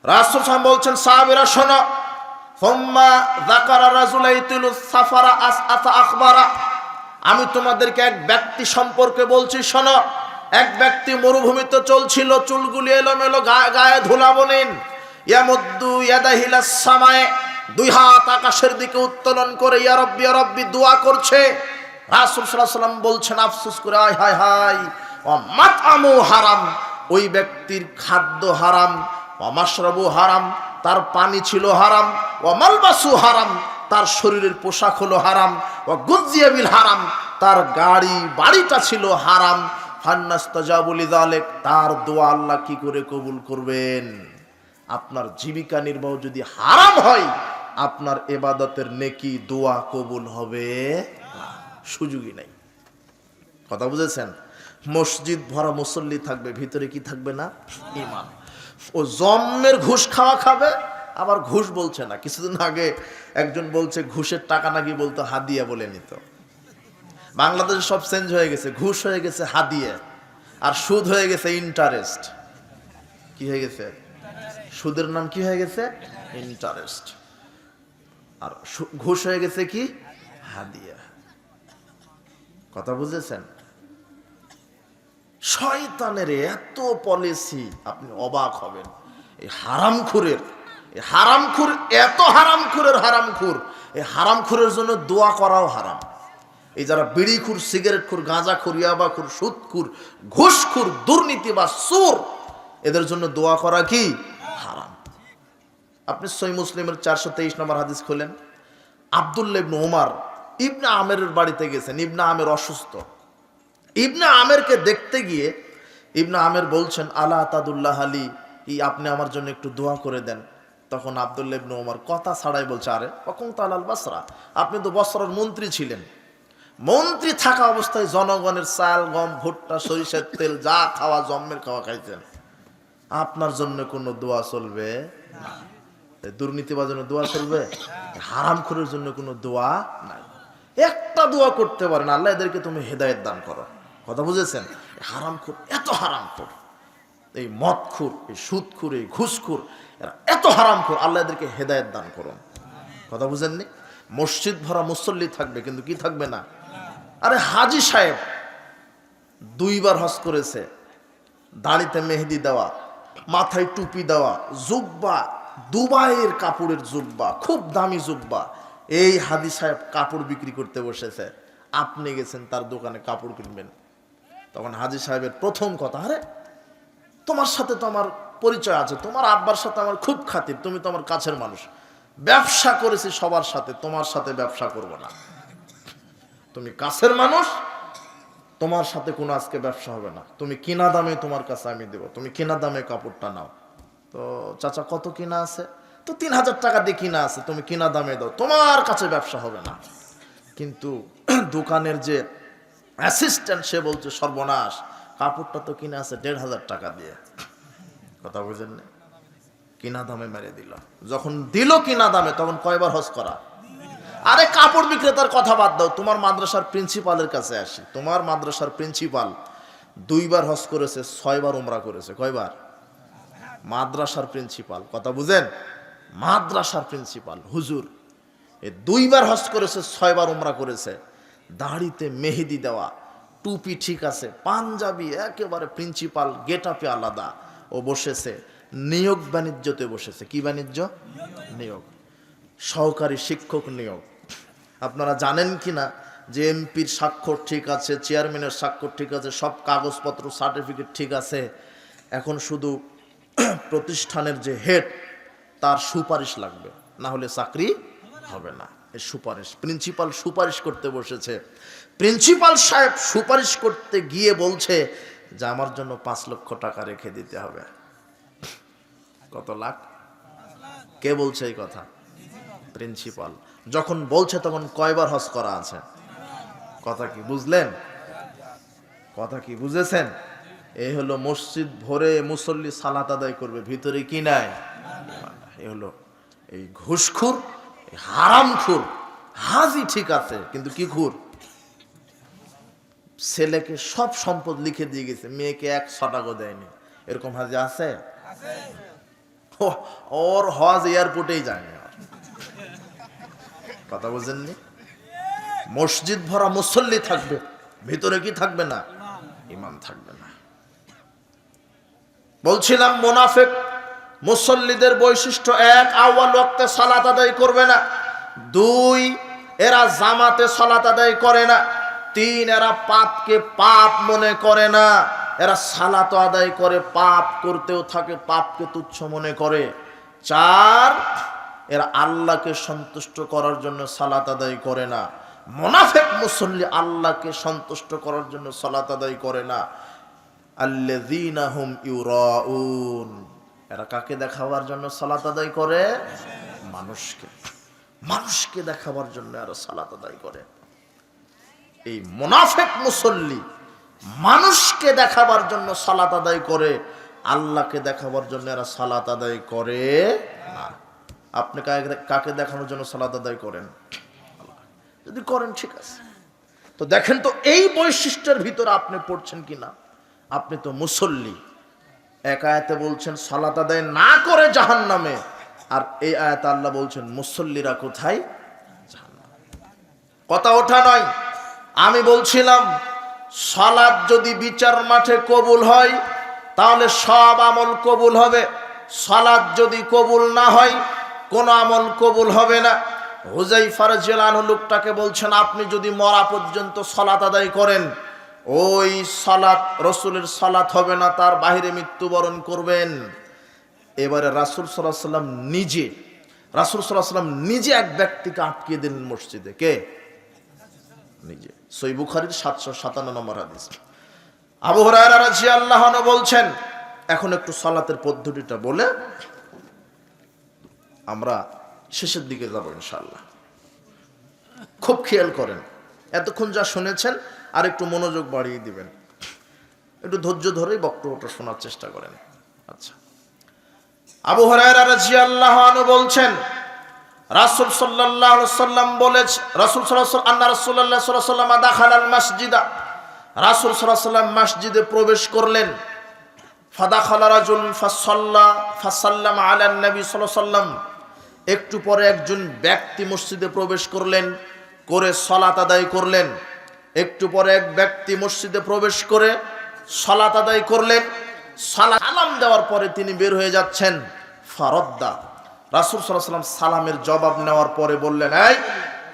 রাসূল সাল্লাল্লাহু আলাইহি ওয়াসাল্লাম বলছেন, সাহাবীরা শোনো, হুম্মা যাকারা রাজুলাইতুল সাফারা আসআসা আখবারা, আমি তোমাদেরকে এক ব্যক্তি সম্পর্কে বলছি, শোনো। এক ব্যক্তি মরুভূমিতে চলছিল, চুলগুলি এলোমেলো, গায়ে ধুলাবনীন, ইয়ামুদ্দু ইয়াদাহিলাস সামায়ে, 2 হাত আকাশের দিকে উত্তোলন করে ইয়া রাব্বি ইয়া রাব্বি দোয়া করছে। রাসূল সাল্লাল্লাহু আলাইহি ওয়াসাল্লাম বলছেন আফসোস করে, আয় হায় হায়, ওয়া মাতআমু হারাম, ওই ব্যক্তির খাদ্য হারাম, ওয়া মাশরাবু হারাম, তার পানি ছিল হারাম, ওয়া মালবাসু হারাম, তার শরীরের পোশাক হলো হারাম, ওয়া গুযিয়া বিল হারাম, তার বাড়িটা ছিল হারাম। ফান্নাস্তাজাবু লিযালিক, তার দোয়া আল্লাহ কি করে কবুল করবেন? আপনার জীবিকা নির্বাহ যদি হারাম হয়, আপনার ইবাদতের নেকি দোয়া কবুল হবে না, সুযোগই নাই। কথা বুঝেছেন? মসজিদ ভরা মুসল্লি থাকবে, ভিতরে কি থাকবে না? ঈমান। ও জম্মের ঘুষ খাবে, আবার ঘুষ বলছে না। কিছুদিন আগে একজন বলছে ঘুষের টাকা নাকি বলতো হাদিয়া বলে নিত। বাংলাদেশে সব চেঞ্জ হয়ে গেছে, ঘুষ হয়ে গেছে হাদিয়া, আর সুদ হয়ে গেছে ইন্টারেস্ট। কি হয়ে গেছে? সুদের নাম কি হয়ে গেছে? ইন্টারেস্ট। আর ঘুষ হয়ে গেছে কি? হাদিয়া। কথা বুঝেছেন? শয়তানের এত পলিসি, আপনি অবাক হবেন। এই হারামখুরের, এত হারামখুর, এই হারামখুরের জন্য দোয়া করাও হারাম। এই যারা বিড়িখুর, সিগারেটখুর, গাঁজাখুর, ইয়াবাখুর, সুদখুর, ঘুষখুর, দুর্নীতিবাজ, চোর, এদের জন্য দোয়া করা কি হারাম। আপনি সহিহ মুসলিমের 423 নম্বর হাদিস খোলেন। আব্দুল্লাহ ইবনে ওমর ইবনে আমেরের বাড়িতে গেছেন। ইবনে আমের অসুস্থ। ইবনে আমেরকে দেখতে গিয়ে ইবনে আমের বলছেন, আলা তাদুল্লাহ আলী, আপনি আমার জন্য একটু দোয়া করে দেন। তখন আব্দুল্লাহ ইবনে ওমর কথা ছাড়াই বলছে, আরে ওয়াকুনতা আলাল বাসরা, আপনি তো বসরার মন্ত্রী ছিলেন। মন্ত্রী থাকা অবস্থায় জনগণের চাল, গম, ভুট্টা, সরিষার তেল যা খাওয়া, জম্মের খাওয়া খাইতেন। আপনার জন্য কোনো দোয়া চলবে না। দুর্নীতিবাজের দোয়া চলবে? হারামখোরের জন্য কোনো দোয়া নাই। একটা দোয়া করতে পারেন, আল্লাহ এদেরকে তুমি হেদায়েত দান করো। কথা বুঝেছেন? হারামখোর, এত হারামখোর, এই মদখোর, এই সুদখোর, এই ঘুষখোর, এরা এত হারামখোর, আল্লাহ এদেরকে হেদায়েত দান করুন। কথা বুঝেননি? মসজিদ ভরা মুসল্লি থাকবে, কিন্তু কি থাকবে না? আরে হাজি সাহেব 2 বার হজ করেছে, দাড়িতে মেহেদি দেওয়া, মাথায় টুপি দেওয়া, জুব্বা, দুবাইয়ের কাপড়ের জুব্বা, খুব দামি জুব্বা। এই হাজি সাহেব কাপড় বিক্রি করতে বসেছে, আপনি গেছেন তার দোকানে কাপড় কিনবেন। তখন হাজি সাহেবের প্রথম কথা, আরে তোমার সাথে তো আমার পরিচয় আছে, তোমার আব্বার সাথে আমার খুব খাতির, তুমি তো আমার কাছের মানুষ, ব্যবসা করেছি সবার সাথে, তোমার সাথে ব্যবসা করব না। তুমি কাছের মানুষ, তোমার সাথে কোনো আজকে ব্যবসা হবে না। তুমি কিনা দামে তোমার কাছে আমি দেব, তুমি কিনা দামে কাপড়টা নাও। তো চাচা কত কিনা আছে? তো 3000 টাকা দিয়ে কিনা আছে, তুমি কিনা দামে দাও, তোমার কাছে ব্যবসা হবে না। কিন্তু দোকানের যে অ্যাসিস্ট্যান্ট সে বলছে সর্বনাশ, কাপড়টা তো কিনা আছে 1500 টাকা দিয়ে। কথা বুঝেন না? কিনা দামে মেরে দিল। যখন দিল কিনা দামে, তখন কয়বার হজ করা? আরে কাপড় বিক্রেতার কথা বাদ দাও, তোমার মাদ্রাসার প্রিন্সিপালের কাছে আসি। তোমার মাদ্রাসার প্রিন্সিপাল 2 বার হজ করেছে, 6 বার উমরা করেছে। কয়বার? মাদ্রাসার প্রিন্সিপাল, কথা বুঝেন, মাদ্রাসার প্রিন্সিপাল হুজুর 2 বার হজ করেছে, 6 বার উমরা করেছে। দাড়িতে মেহেদি দেওয়া, টুপি ঠিক আছে, পাঞ্জাবি একেবারে প্রিন্সিপাল, গেটআপে আলাদা। ও বসেছে নিয়োগ বাণিজ্যতে বসেছে। কি বাণিজ্য? নিয়োগ। সহকারী শিক্ষক নিয়োগ। আপনারা জানেন কি না যে এমপির স্বাক্ষর ঠিক আছে, চেয়ারম্যানের স্বাক্ষর ঠিক আছে, সব কাগজপত্র সার্টিফিকেট ঠিক আছে, এখন শুধু প্রতিষ্ঠানের যে হেড তার সুপারিশ লাগবে, না হলে চাকরি হবে না। এই সুপারিশ, প্রিন্সিপাল সুপারিশ করতে বসেছে। প্রিন্সিপাল সাহেব সুপারিশ করতে গিয়ে বলছে যে আমার জন্য 5 লক্ষ টাকা রেখে দিতে হবে। কত লাখ? কে বলছে এই কথা? প্রিন্সিপাল। যখন বলছে তখন কয়বার হজ করা আছে? কথা কি বুঝলেন? কথা কি বুঝেছেন? এই হলো মসজিদ ভরে মুসল্লি সালাত আদায় করবে, ভিতরে কি নাই? এই হলো এই ঘুষখোর, হারামখোর হাজি। ঠিক আছে, কিন্তু কি খুর? ছেলেকে সব সম্পদ লিখে দিয়ে গেছে, মেয়েকে 1 টাকাও দেয়নি। এরকম হাজি আছে? ওর হজ এয়ারপোর্টেই যায়নি। কথা বুঝেননি? মসজিদ ভরা মুসল্লি থাকবে, ভিতরে কি থাকবে না? ইমাম থাকবে না। বলছিলাম মুনাফিক মুসল্লিদের বৈশিষ্ট্য 1, আউয়াল ওয়াক্তে সালাত আদায় করবে না। 2, এরা জামাতে সালাত আদায় করে না। 3, এরা পাপকে পাপ মনে করে না। এরা সালাত আদায় করে, পাপ করতেও থাকে, পাপকে তুচ্ছ মনে করে। 4, এরা আল্লাহকে সন্তুষ্ট করার জন্য সালাত আদায় করে না। মুনাফিক মুসল্লি আল্লাহকে সন্তুষ্ট করার জন্য সালাত আদায় করে না। আল্লাযীনা হুম ইউরাউন, এরা কাকে দেখাবার জন্য সালাত আদায় করে? মানুষকে। মানুষকে দেখাবার জন্য এরা সালাত আদায় করে। এই মুনাফিক মুসল্লি মানুষকে দেখাবার জন্য সালাত আদায় করে, আল্লাহকে দেখাবার জন্য এরা সালাত আদায় করে না। আপনি কাকে দেখানোর জন্য সালাত আদায় করেন? যদি করেন ঠিক আছে, তো দেখেন তো এই বৈশিষ্ট্যের ভিতরে আপনি পড়ছেন কিনা। আপনি তো মুসল্লি। এক আয়াতে বলছেন সালাত আদায় না করে জাহান্নামে, আর এই আয়াতে আল্লাহ বলছেন মুসল্লিরা কোথায়? জাহান্নামে। কথা ওঠা নয়। আমি বলছিলাম সালাত যদি বিচার মাঠে কবুল হয় তাহলে সব আমল কবুল হবে। সালাত যদি কবুল না হয় কোন আমল কবুল হবে না। হুযায়ফা রাদিয়াল্লাহু আনহু লোকটাকে বলছেন আপনি যদি মরা পর্যন্ত সালাত আদায় করেন, ওই সালাত রাসূলের সালাত হবে না, তার বাইরে মৃত্যুবরণ করবেন। এবারে রাসূল সাল্লাল্লাহু আলাইহি ওয়াসাল্লাম নিজে এক ব্যক্তিকে আটকিয়ে দিলেন মসজিদে। কে? নিজে। সহিহ বুখারীর 757 নম্বর হাদিস। আবু হুরায়রা রাদিয়াল্লাহু আনহু বলছেন, এখন একটু সালাতের পদ্ধতিটা বলে আমরা শেষের দিকে যাব ইনশাআল্লাহ। খুব খেয়াল করেন, এতক্ষণ যা শুনেছেন আর একটু মনোযোগ বাড়িয়ে দিবেন, একটু ধৈর্য ধরেই বক্তব্যটা শোনার চেষ্টা করেন। আচ্ছা, আবু হুরায়রা রাদিয়াল্লাহু আনহু বলছেন রাসূল সাল্লাল্লাহু আলাইহি ওয়াসাল্লাম বলেছেন, রাসূল সাল্লাল্লাহু আলাইহি ওয়াসাল্লাম আন্না রাসূলুল্লাহ সাল্লাল্লাহু আলাইহি ওয়াসাল্লাম দাখালাল মাসজিদা, রাসূল সাল্লাল্লাহু আলাইহি ওয়াসাল্লাম মসজিদে প্রবেশ করলেন। ফাদাখালা রাজুল ফাসাল্লামা আলান নবী সাল্লাল্লাহু আলাইহি ওয়াসাল্লাম, একটু পরে একজন ব্যক্তি মসজিদে প্রবেশ করলেন, করে সালাত আদায় করলেন। একটু পরে এক ব্যক্তি মসজিদে প্রবেশ করে সালাত আদায় করলেন। সালাম দেওয়ার পরে তিনি বের হয়ে যাচ্ছেন। ফারাদ্দা, রাসূল সাল্লাল্লাহু আলাইহি ওয়াসাল্লাম সালামের জবাব নেওয়ার পরে বললেন, এই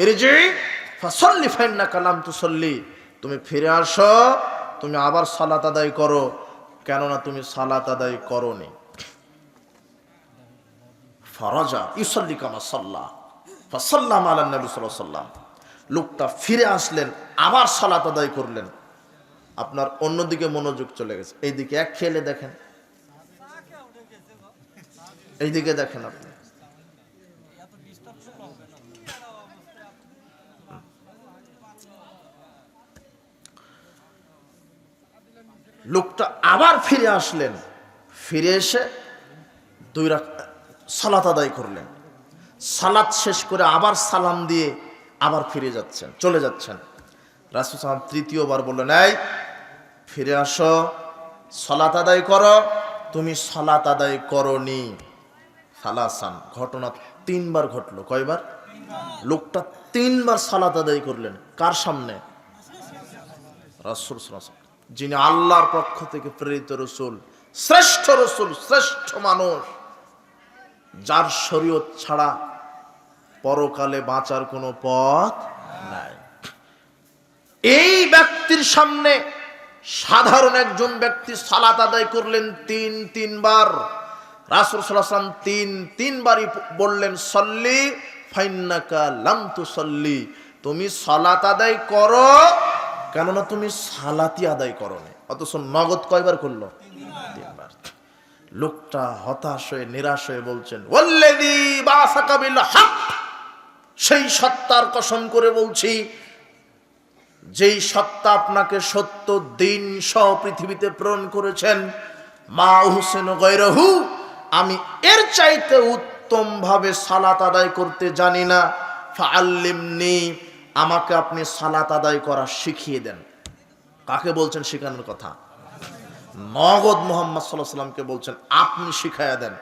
ইরজি ফাসাল্লি ফাইন্নাকা লাম তুসাল্লি, তুমি ফিরে আসো, তুমি আবার সালাত আদায় করো, কেননা তুমি সালাত আদায় করোনি। ফারাজা ইউসাল্লি কামা সাল্লা ফাসাল্লামা আলান নবী সাল্লাল্লাহু আলাইহি ওয়াসাল্লাম, লোকটা ফিরে আসলেন, আবার সালাত আদায় করলেন। আপনার অন্যদিকে মনোযোগ চলে গেছে, এইদিকে এক খেলে দেখেন। এইদিকে দেখেন আপনি, লোকটা আবার ফিরে আসলেন, ফিরে এসে 2 রাকাত সালাত আদায় করলেন। সালাত শেষ করে আবার সালাম দিয়ে আবার ফিরে যাচ্ছেন, চলে যাচ্ছেন। রাসূল সাল্লাল্লাহু আলাইহি ওয়াসাল্লাম তৃতীয়বার বললেন, এই ফিরে আসো, সালাত আদায় করো। তুমি সালাত আদায় করনি। সালাসান, ঘটনা 3 বার ঘটলো। কয়বার? লোকটা 3 বার সালাত আদায় করলেন। কার সামনে? রাসূল সাল্লাল্লাহু আলাইহি ওয়াসাল্লাম, যিনি আল্লাহর পক্ষ থেকে প্রেরিত রসুল, শ্রেষ্ঠ রসুল, শ্রেষ্ঠ মানুষ, যার শরীয়ত ছাড়া পরকালে বাঁচার কোনো পথ নাই। এই ব্যক্তির সামনে সাধারণ একজন ব্যক্তি সালাত আদায় করলেন 3 বার। রাসূল সাল্লাল্লাহু আলাইহি ওয়াসাল্লাম 3 বারই বললেন, সল্লি ফাইন্নাকা লাম তুসল্লি, তুমি সালাত আদায় করো, কেননা তুমি সালাতই আদায় করোনি। অথচ নগদ কয়বার করলো? 3 বার। লোকটা হতাশ হয়ে নিরাশ হয়ে বলছেন, ওয়াল্লাযী বাসাকা বিল হক, সেই সত্তার কসম করে বলছি, যেই সত্তা আপনাকে সত্য দিন সহ পৃথিবীতে প্রেরণ করেছেন, মা হুসেন গায়রাহু, আমি এর চাইতে উত্তম ভাবে সালাত আদায় করতে জানি না। ফাআল্লিমনি, আমাকে আপনি সালাত আদায় করা শিখিয়ে দেন। কাকে বলছেন শেখানোর কথা? নগদ মুহাম্মদ সাল্লাল্লাহু আলাইহি ওয়াসাল্লামকে বলছেন, আপনি শিখায়া দেন।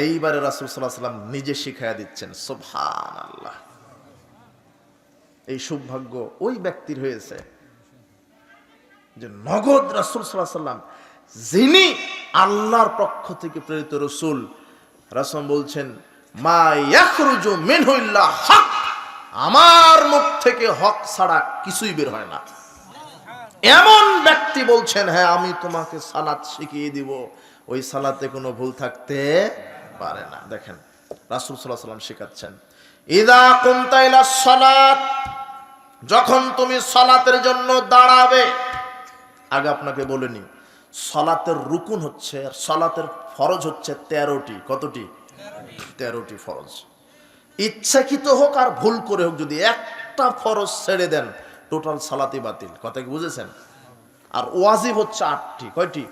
এইবারে রাসূল সাল্লাল্লাহু আলাইহি ওয়াসাল্লাম নিজে শিখায়া দিচ্ছেন। সুবহানাল্লাহ। এই সৌভাগ্য ওই ব্যক্তির হয়েছে যে নগদ রাসূল সাল্লাল্লাহু আলাইহি ওয়াসাল্লাম, যিনি আল্লাহর পক্ষ থেকে প্রেরিত রসুল, রাসূল বলছেন, মা ইয়াখরুজু মিনহু ইল্লা হক, আমার মুখ থেকে হক ছাড়া কিছুই বের হয় না। এমন ব্যক্তি বলছেন, হ্যাঁ আমি তোমাকে সালাত শিখিয়ে দিব, ওই সালাতে কোনো ভুল থাকতে পারে না। দেখেন রাসূল সাল্লাল্লাহু আলাইহি ওয়াসাল্লাম শেখাচ্ছেন, ইযা কুমতা ইলাস সালাত, যখন তুমি সালাতের জন্য দাঁড়াবে, আগে আপনাকে বলেনি সালাতের রুকুন হচ্ছে, আর সালাতের ফরজ হচ্ছে 13টি। কতটি? 13টি ফরজ। ইচ্ছাকৃত হোক আর ভুল করে হোক, যদি একটা ফরজ ছেড়ে দেন, টোটাল সালাতই বাতিল। কথা কি বুঝেছেন? আর ওয়াজিব হচ্ছে 8টি। কয়টি?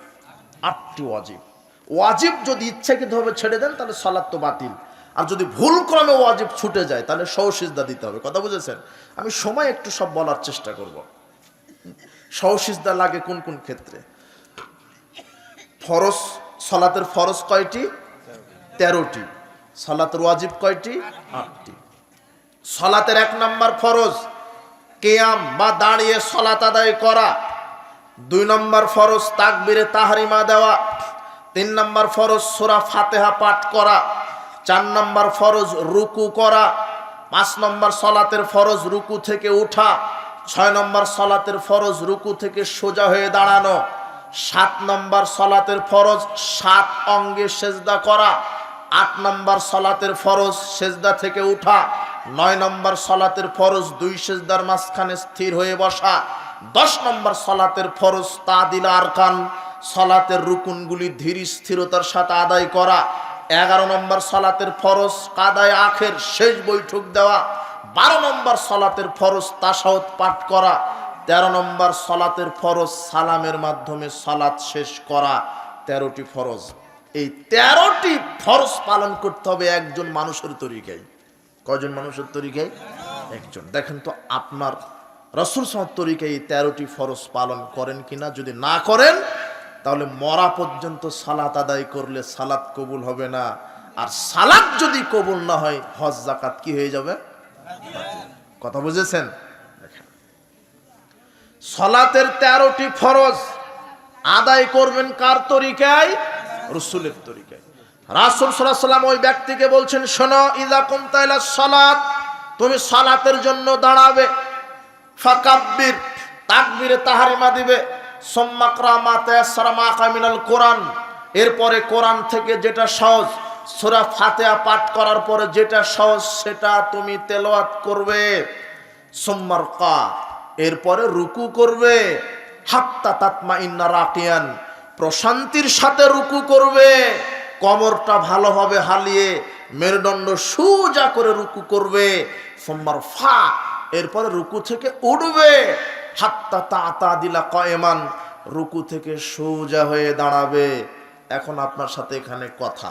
8টি ওয়াজিব। ওয়াজিব যদি ইচ্ছাকৃতভাবে ছেড়ে দেন তাহলে সালাত তো বাতিল, আর যদি ভুল ক্রমে ওয়াজিব ছুটে যায় তাহলে সহসিজদা দিতে হবে। কথা বুঝেছেন? আমি সময় একটু সব বলার চেষ্টা করব। সহসিজদা লাগে কোন কোন ক্ষেত্রে? ফরজ, সালাতের ফরজ কয়টি? 13টি। সালাতের ওয়াজিব কয়টি? 8টি। সালাতের 1 নম্বর ফরজ কিয়াম বা দাঁড়িয়ে সালাত আদায় করা। 2 নম্বর ফরজ তাকবীরে তাহরিমা দেওয়া। 3 নম্বর ফরজ সূরা ফাতিহা পাঠ করা। 4 নম্বর ফরজ রুকু করা। 5 নম্বর সালাতের ফরজ রুকু থেকে উঠা। 6 নম্বর সালাতের ফরজ রুকু থেকে সোজা হয়ে দাঁড়ানো। 7 নম্বর সালাতের ফরজ 7 অঙ্গে সেজদা করা। 8 নম্বর সালাতের ফরজ সেজদা থেকে উঠা। 9 নম্বর সালাতের ফরজ 2 সেজদার মাঝখানে স্থির হয়ে বসা। 10 নম্বর সালাতের ফরজ তাদিল আরকান, সালাতের রুকুনগুলি ধীর স্থিরতার সাথে আদায় করা। 11 নম্বর সালাতের ফরজ কাদায় আখের শেষ বৈঠক দেওয়া। 12 নম্বর সালাতের ফরজ তাশাহুদ পাঠ করা। 13 নম্বর সালাতের ফরজ সালামের মাধ্যমে সালাত শেষ করা। 13টি ফরজ। এই 13টি ফরজ পালন করতে হবে একজন মানুষের তরিকায়। কয়জন মানুষের তরিকায়? একজন। দেখেন তো আপনার রাসূল সাল্লাল্লাহু আলাইহি ওয়াসাল্লাম তরিকায় 13টি ফরজ পালন করেন কিনা। যদি না করেন তাহলে মরা পর্যন্ত সালাত আদায় করলে সালাত কবুল হবে না, আর সালাত যদি কবুল না হয় হজ যাকাত কি হয়ে যাবে? কথা বুঝেছেন? দেখেন সালাতের 13টি ফরজ আদায় করবেন কার তরিকায়? রাসূলের তরিকায়। রাসূল সাল্লাল্লাহু আলাইহি ওয়াসাল্লাম ওই ব্যক্তিকে বলছেন, শোনো, ইযা কুমতা ইলাস সালাত, তুমি সালাতের জন্য দাঁড়াবে, ফাকাব্বির, তাকবীরে তাহরিমা দিবে, সুম্মা ইকরা মা তায়াসসারা মা'আকা মিনাল কোরআন, এরপরে কোরআন থেকে যেটা সহজ, সূরা ফাতিহা পাঠ করার পরে যেটা সহজ সেটা তুমি তেলাওয়াত করবে। সুম্মা রকা, এরপরে রুকু করবে, হাত্তা তাতমাইন্না রাকিয়ান, প্রশান্তির সাথে রুকু করবে। কোমরটা ভালোভাবে হালিয়ে মেরুদণ্ড সোজা করে রুকু করবে, সোমবার ফা, এরপরে রুকু থেকে উঠবে, হাত্তা তা দিলা কয়মান, রুকু থেকে সোজা হয়ে দাঁড়াবে। এখন আপনার সাথে এখানে কথা,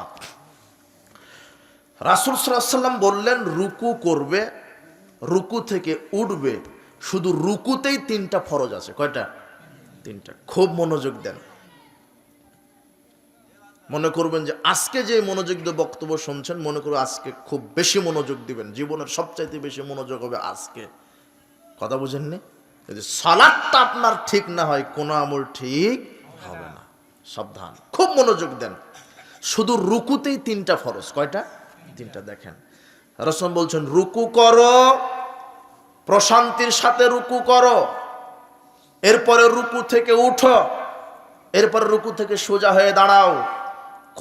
রাসূল সাল্লাল্লাহু আলাইহি ওয়াসাল্লাম বললেন রুকু করবে, রুকু থেকে উঠবে। শুধু রুকুতেই 3টা ফরজ আছে। কয়টা? 3টা। খুব মনোযোগ দেন। মনে করবেন যে আজকে যে মনোযোগ দিয়ে বক্তব্য শুনছেন, মনে করো আজকে খুব বেশি মনোযোগ দিবেন, জীবনের সবচাইতে বেশি মনোযোগ হবে আজকে। কথা বুঝেননি? যদি সালাতটা আপনার ঠিক না হয়, কোনো আমল ঠিক হবে না। সাবধান, খুব মনোযোগ দেন। শুধু রুকুতেই 3টা ফরজ। কয়টা? 3টা। দেখেন রাসূল বলছেন রুকু করো, প্রশান্তির সাথে রুকু করো, এরপরে রুকু থেকে উঠো, এরপরে রুকু থেকে সোজা হয়ে দাঁড়াও।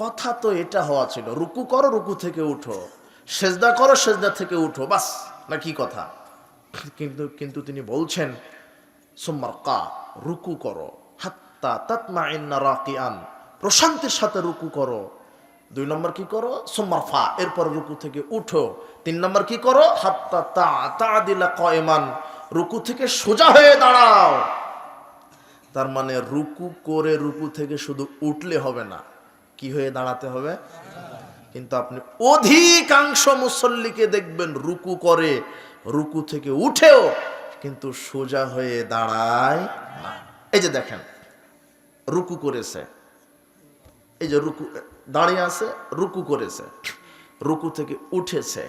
কথা তো এটা হওয়া ছিল, রুকু করো, রুকু থেকে উঠো, সেজদা করো, সেজদা থেকে উঠো, বাস। না কি কথা? কিন্তু তিনি বলছেন সুম্মার কা, রুকু করো, হাত্তা তাতমাইন্না রাকিআন, প্রশান্তির সাথে রুকু করো। 2 নম্বর কি করো? সুম্মার ফা, এরপর রুকু থেকে উঠো। 3 নম্বর কি করো? হাত্তা তা'দিলা কয়মান, রুকু থেকে সোজা হয়ে দাঁড়াও। তার মানে রুকু করে রুকু থেকে শুধু উঠলে হবে না, কি হয়ে দাঁড়াতে হবে? কিন্তু আপনি অধিকাংশ মুসল্লিকে দেখবেন রুকু করে, রুকু থেকে উঠেও কিন্তু সোজা হয়ে দাঁড়ায় না। এই যে দেখেন রুকু করেছে, এই যে রুকু দাঁড়িয়ে আছে, রুকু করেছে, রুকু থেকে উঠেছে,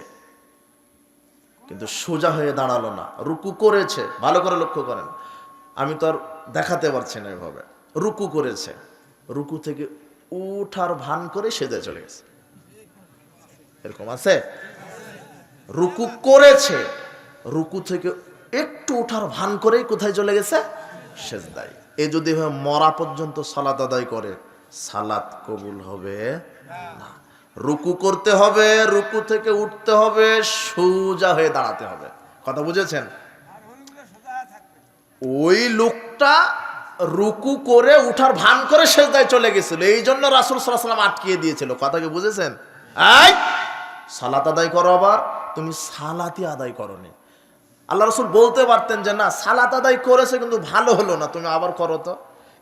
কিন্তু সোজা হয়ে দাঁড়ালো না। রুকু করেছে, ভালো করে লক্ষ্য করেন, আমি তো আর দেখাতে পারছি না এভাবে। রুকু করেছে, রুকু থেকে উঠার ভান করে সেজে চলে গেছে। এরকম আছে? রুকু করেছে, রুকু থেকে একটু উঠার ভান করেই কোথায় চলে গেছে? সেজদায়। এ যদি মরা পর্যন্ত সালাত আদায় করে, সালাত কবুল হবে না। রুকু করতে হবে, রুকু থেকে উঠতে হবে, সোজা হয়ে দাঁড়াতে হবে। কথা বুঝেছেন? ওই লোকটা রুকু করে উঠার ভান করে সেজদায় চলে গেছিল, এই জন্য রাসূল সাল্লাল্লাহু আলাইহি ওয়াসাল্লাম আটকিয়ে দিয়েছিল। কথা কি বুঝেছেন? এই সালাত আদায় করো, আবার তুমি সালাতই আদায় করোনি। আল্লাহ রাসূল বলতে পারতেন যে না, সালাত আদায় করেছে কিন্তু ভালো হলো না, তুমি আবার করো তো।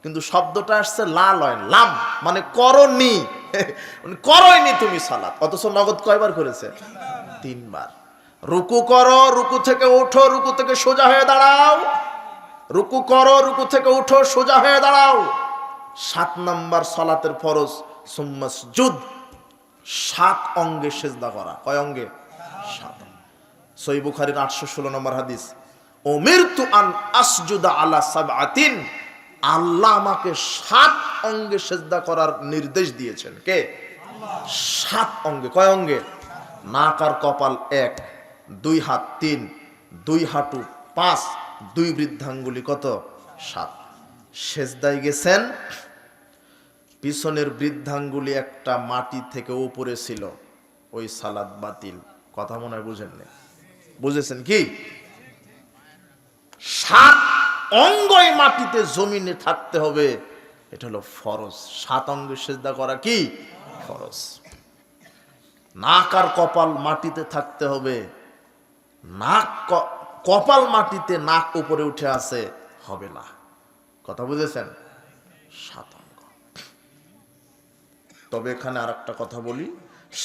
কিন্তু শব্দটা আসছে লাম, মানে করনি, করোইনি তুমি সালাত। অথচ নগদ কয়বার করেছে? 3 বার। রুকু করো, রুকু থেকে উঠো, রুকু থেকে সোজা হয়ে দাঁড়াও, রুকু করো, রুকু থেকে উঠো, সোজা হয়ে দাঁড়াও। 7 নম্বর সালাতের ফরজ সুম্মাসজুদ, 7 অঙ্গে সেজদা করা। কয় অঙ্গে? 7। সহিহ বুখারীর 816 নম্বর হাদিস, উমিরতু আন আসজুদা আলা সাবআতিন, আল্লাহ আমাকে 7 অঙ্গে সেজদা করার নির্দেশ দিয়েছেন। কে? আল্লাহ। 7 অঙ্গে। কয় অঙ্গে? নাক আর কপাল 1, 2 হাত 3, 2 হাঁটু 5, 2 বৃদ্ধাঙ্গুলি কত? 7। সেজদায় গেছেন, পিছনের বৃদ্ধাঙ্গুলি একটা মাটি থেকে উপরে ছিল, ওই সালাত বাতিল। কথা মনে হয় বুঝেননি? বুঝেছেন কি? 7 অঙ্গই মাটিতে জমিনে থাকতে হবে, এটা হলো ফরজ। 7 অঙ্গে সেজদা করা কি? ফরজ। নাক আর কপাল মাটিতে থাকতে হবে, নাক কপাল মাটিতে, নাক উপরে উঠে আছে, হবে না। কথা বুঝেছেন? 7 অঙ্গ। তবে এখানে আর একটা কথা বলি,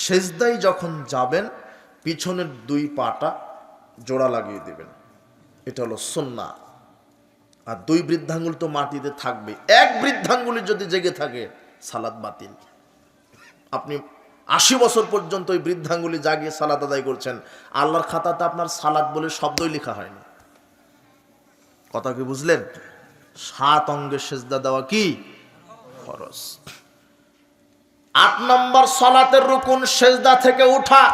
সেজদায় যখন যাবেন পিছনের 2 পাটা জোড়া লাগিয়ে দিবেন, এটা হলো সুন্নাহ। আর 2 বৃদ্ধাঙ্গুলি তো মাটিতে থাকবে, 1 বৃদ্ধাঙ্গুলি যদি জেগে থাকে সালাত বাতিল। আপনি 80 বছর পর্যন্ত ওই বৃদ্ধাঙ্গুলি জাগিয়ে সালাত আদায় করছেন, আল্লাহর খাতাতে আপনার সালাত বলে শব্দই লেখা হয়নি। কথা কি বুঝলেন? 7 অঙ্গে সেজদা দেওয়া কি? ফরজ। 8 নম্বর সালাতের রুকুন সেজদা থেকে উঠা।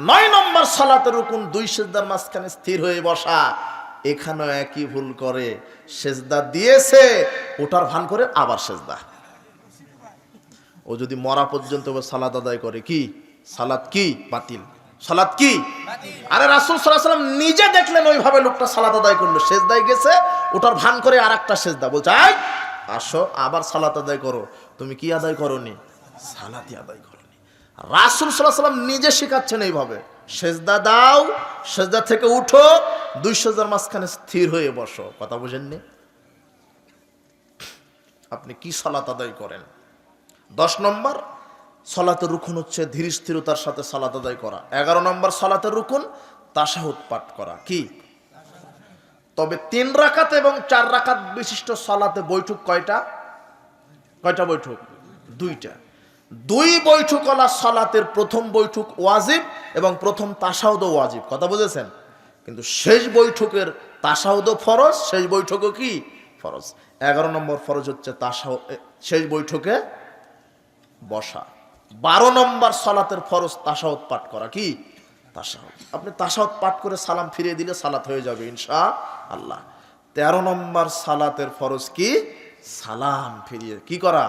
9 নম্বর সালাতের রুকুন 2 সেজদার মাঝখানে স্থির হয়ে বসা। এখানেও একই ভুল করে, সেজদা দিয়েছে, ওঠার ভান করে আবার সেজদা। ও যদি মরা পর্যন্ত সালাত আদায় করে, কি? সালাত কি? বাতিল। সালাত কি? আরে রাসূল সাল্লাল্লাহু আলাইহি ওয়াসাল্লাম নিজে দেখলেন ওইভাবে লোকটা সালাত আদায় করলো, সেজদায় গেছে, ওঠার ভান করে আরেকটা সেজদা। বলছে আসো আবার সালাত আদায় করো। তুমি কি আদায় করোনি? সালাতই আদায় করো। রাসূল সাল্লাল্লাহু আলাইহি ওয়াসাল্লাম নিজে শেখাচ্ছেন এইভাবে, সেজদা দাও, সেজদা থেকে উঠো, দুই সেজদার মাঝখানে স্থির হয়ে বসো। কথা বুঝেননি? আপনি কি সালাত আদায় করেন? 10 নম্বর সালাতের রুকুন হচ্ছে ধীর স্থিরতার সাথে সালাত আদায় করা। 11 নম্বর সালাতের রুকুন তাশাহুদ পাঠ করা। কি? তবে 3 রাকাত এবং 4 রাকাত বিশিষ্ট সালাতে বৈঠক কয়টা? বৈঠক? 2টা। 2 বৈঠকওয়ালা সালাতের প্রথম বৈঠক ওয়াজিব এবং প্রথম তাশাহুদও ওয়াজিব। কথা বুঝেছেন? কিন্তু শেষ বৈঠকের তাশাহুদও ফরজ, শেষ বৈঠকও কি ফরজ। 11 নম্বর ফরজ হচ্ছে তাশাহুদ, শেষ বৈঠকে বসা। 12 নম্বর সালাতের ফরজ তাশাহুদ পাঠ করা। কি? তাশাহুদ। আপনি তাশাহুদ পাঠ করে সালাম ফিরিয়ে দিলে সালাত হয়ে যাবে ইনশাআল্লাহ। 13 নম্বর সালাতের ফরজ কি? সালাম ফিরিয়ে কি করা?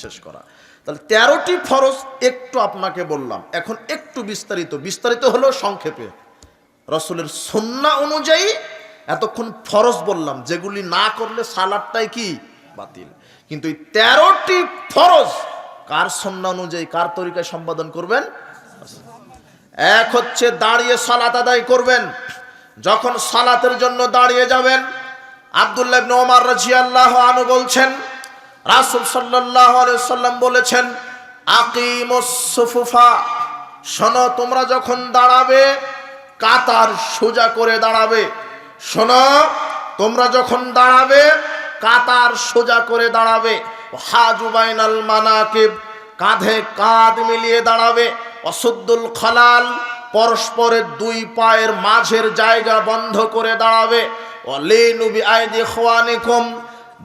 শেষ করা। তাহলে 13টি ফরজ একটু আপনাকে বললাম। এখন একটু বিস্তারিত হলো সংক্ষেপে। রাসূলের সুন্নাহ অনুযায়ী এতক্ষণ ফরজ বললাম, যেগুলি না করলে সালাতটাই কি? বাতিল। কিন্তু এই 13টি ফরজ কার সুন্নাহ অনুযায়ী, কার তরিকায় সম্পাদন করবেন? এক হচ্ছে দাঁড়িয়ে সালাত আদায় করবেন। যখন সালাতের জন্য দাঁড়িয়ে যাবেন, আব্দুল্লাহ ইবনে ওমর রাদিয়াল্লাহু আনহু বলছেন, রাসূল সাল্লাল্লাহু আলাইহি ওয়াসাল্লাম বলেছেন, আকিমুস সুফুফা, শোনো তোমরা যখন দাঁড়াবে কাতার সোজা করে দাঁড়াবে। শোনো তোমরা যখন দাঁড়াবে কাতার সোজা করে দাঁড়াবে। হাজু বাইনাল মানাকিব, কাঁধে কাঁধ মিলিয়ে দাঁড়াবে। অসুদ্দুল খালাল, পরস্পরের 2 পায়ের মাঝের জায়গা বন্ধ করে দাঁড়াবে। ওয়ালিনু বিআইদি ইখওয়ানিকুম,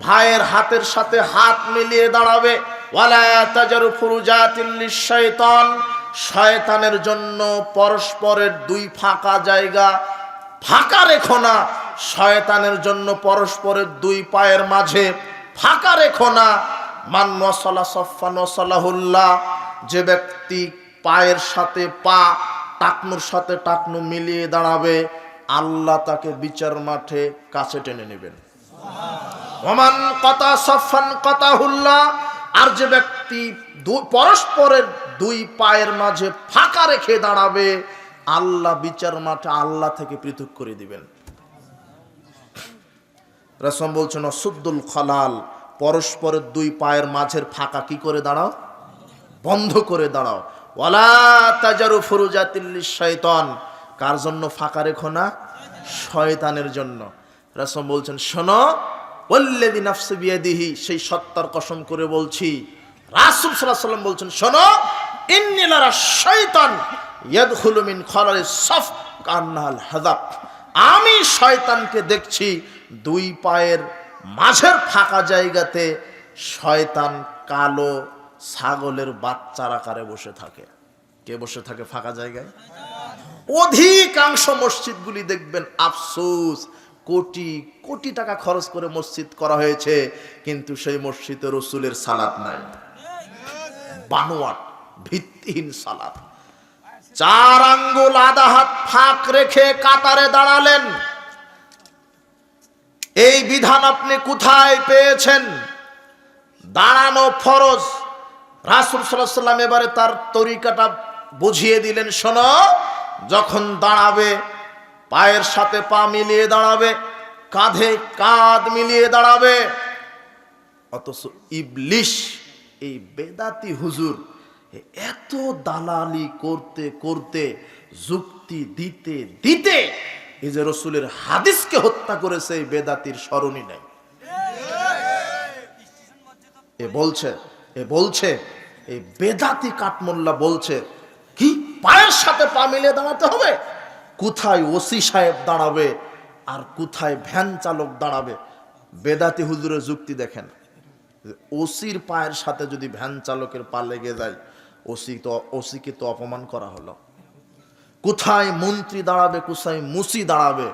ভাইয়ের হাতের সাথে হাত মিলিয়ে দাঁড়াবে। ওয়ালা তাজারু ফুরুজাতিল লিশাইতান, শয়তানের জন্য পরস্পরের 2 ফাঁকা জায়গা ফাঁকা রেখো না। শয়তানের জন্য পরস্পরের 2 পায়ের মাঝে ফাঁকা রেখো না। মান ওয়াসালা সাফফান ওয়াসালাহুল্লাহ, যে ব্যক্তি পায়ের সাথে পা, টাকনুর সাথে টাকনু মিলিয়ে দাঁড়াবে, আল্লাহ তাকে বিচার মাঠে কাছে টেনে নেবেন। ওমান কাতা সাফফান কাতাহুল্লাহ, আর যে ব্যক্তি পরস্পরের 2 পায়ের মাঝে ফাঁকা রেখে দাঁড়াবে, আল্লাহ বিচার মাঠে আল্লাহ থেকে পৃথক করে দিবেন। রাসূল বলছেন অসুদ্দুল খালাল, পরস্পরের 2 পায়ের মাঝের ফাঁকা কি করে দাঁড়াও? বন্ধ করে দাঁড়াও। ওয়ালা তাজারু ফুরুজাতিল লিশাইতান, কার জন্য ফাঁকা রেখো না? শয়তানের জন্য। রাসূল বলছেন শোনো, ওয়াল্লাযী নাফসি বিয়াদিহি, সেই সত্তার কসম করে বলছি, রাসূল সাল্লাল্লাহু আলাইহি ওয়াসাল্লাম বলছেন শোনো, ইন্নী লারা শাইতান ইয়াদখুলু মিন খালালিস সাফ কান্নাল হাযাব, আমি শয়তানকে দেখছি 2 পায়ের মাঝের ফাঁকা জায়গাতে শয়তান কালো ছাগলের বাচ্চার আকারে বসে থাকে। কে বসে থাকে ফাঁকা জায়গায়? অধিকাংশ মসজিদগুলি দেখবেন আফসোস, কোটি কোটি টাকা খরচ করে মসজিদ করা হয়েছে, কিন্তু সেই মসজিদে রাসূলের সালাত নাই। বানোয়াট, ভিত্তিহীন সালাত। 4 আঙ্গুল আধা হাত ফাঁক রেখে কাতারে দাঁড়ালেন। এই বিধান আপনি কোথায় পেয়েছেন? দাঁড়ানো ফরজ। রাসূল সাল্লাল্লাহু আলাইহি ওয়াসাল্লাম এবারে তার তরিকাটা বুঝিয়ে দিলেন, শোনো, যখন দাঁড়াবে পায়ের সাথে পা মিলিয়ে দাঁড়াবে, কাঁধে কাঁধ মিলিয়ে দাঁড়াবে। অথচ ইবলিশ, এই বেদাতি হুজুর, এত দালালি করতে করতে, যুক্তি দিতে দিতে এই যে রাসূলের হাদিসকে হত্যা করেছে, এই বেদাতির স্মরণই নেই। এ বলছে এই বেদাতি কাঠমোল্লা বলছে কি পায়ের সাথে পা মিলিয়ে দাঁড়াতে হবে? কোথায় ওসি সাহেব দাঁড়াবে আর কোথায় ভ্যান চালক দাঁড়াবে? বেদাতি হুজুরের যুক্তি দেখেন, ওসির পায়ের সাথে যদি ভ্যান চালকের পা লেগে যায়, ওসিকে তো অপমান করা হলো। কোথায় মন্ত্রী দাঁড়াবে, কোথায় মুসি দাঁড়াবে?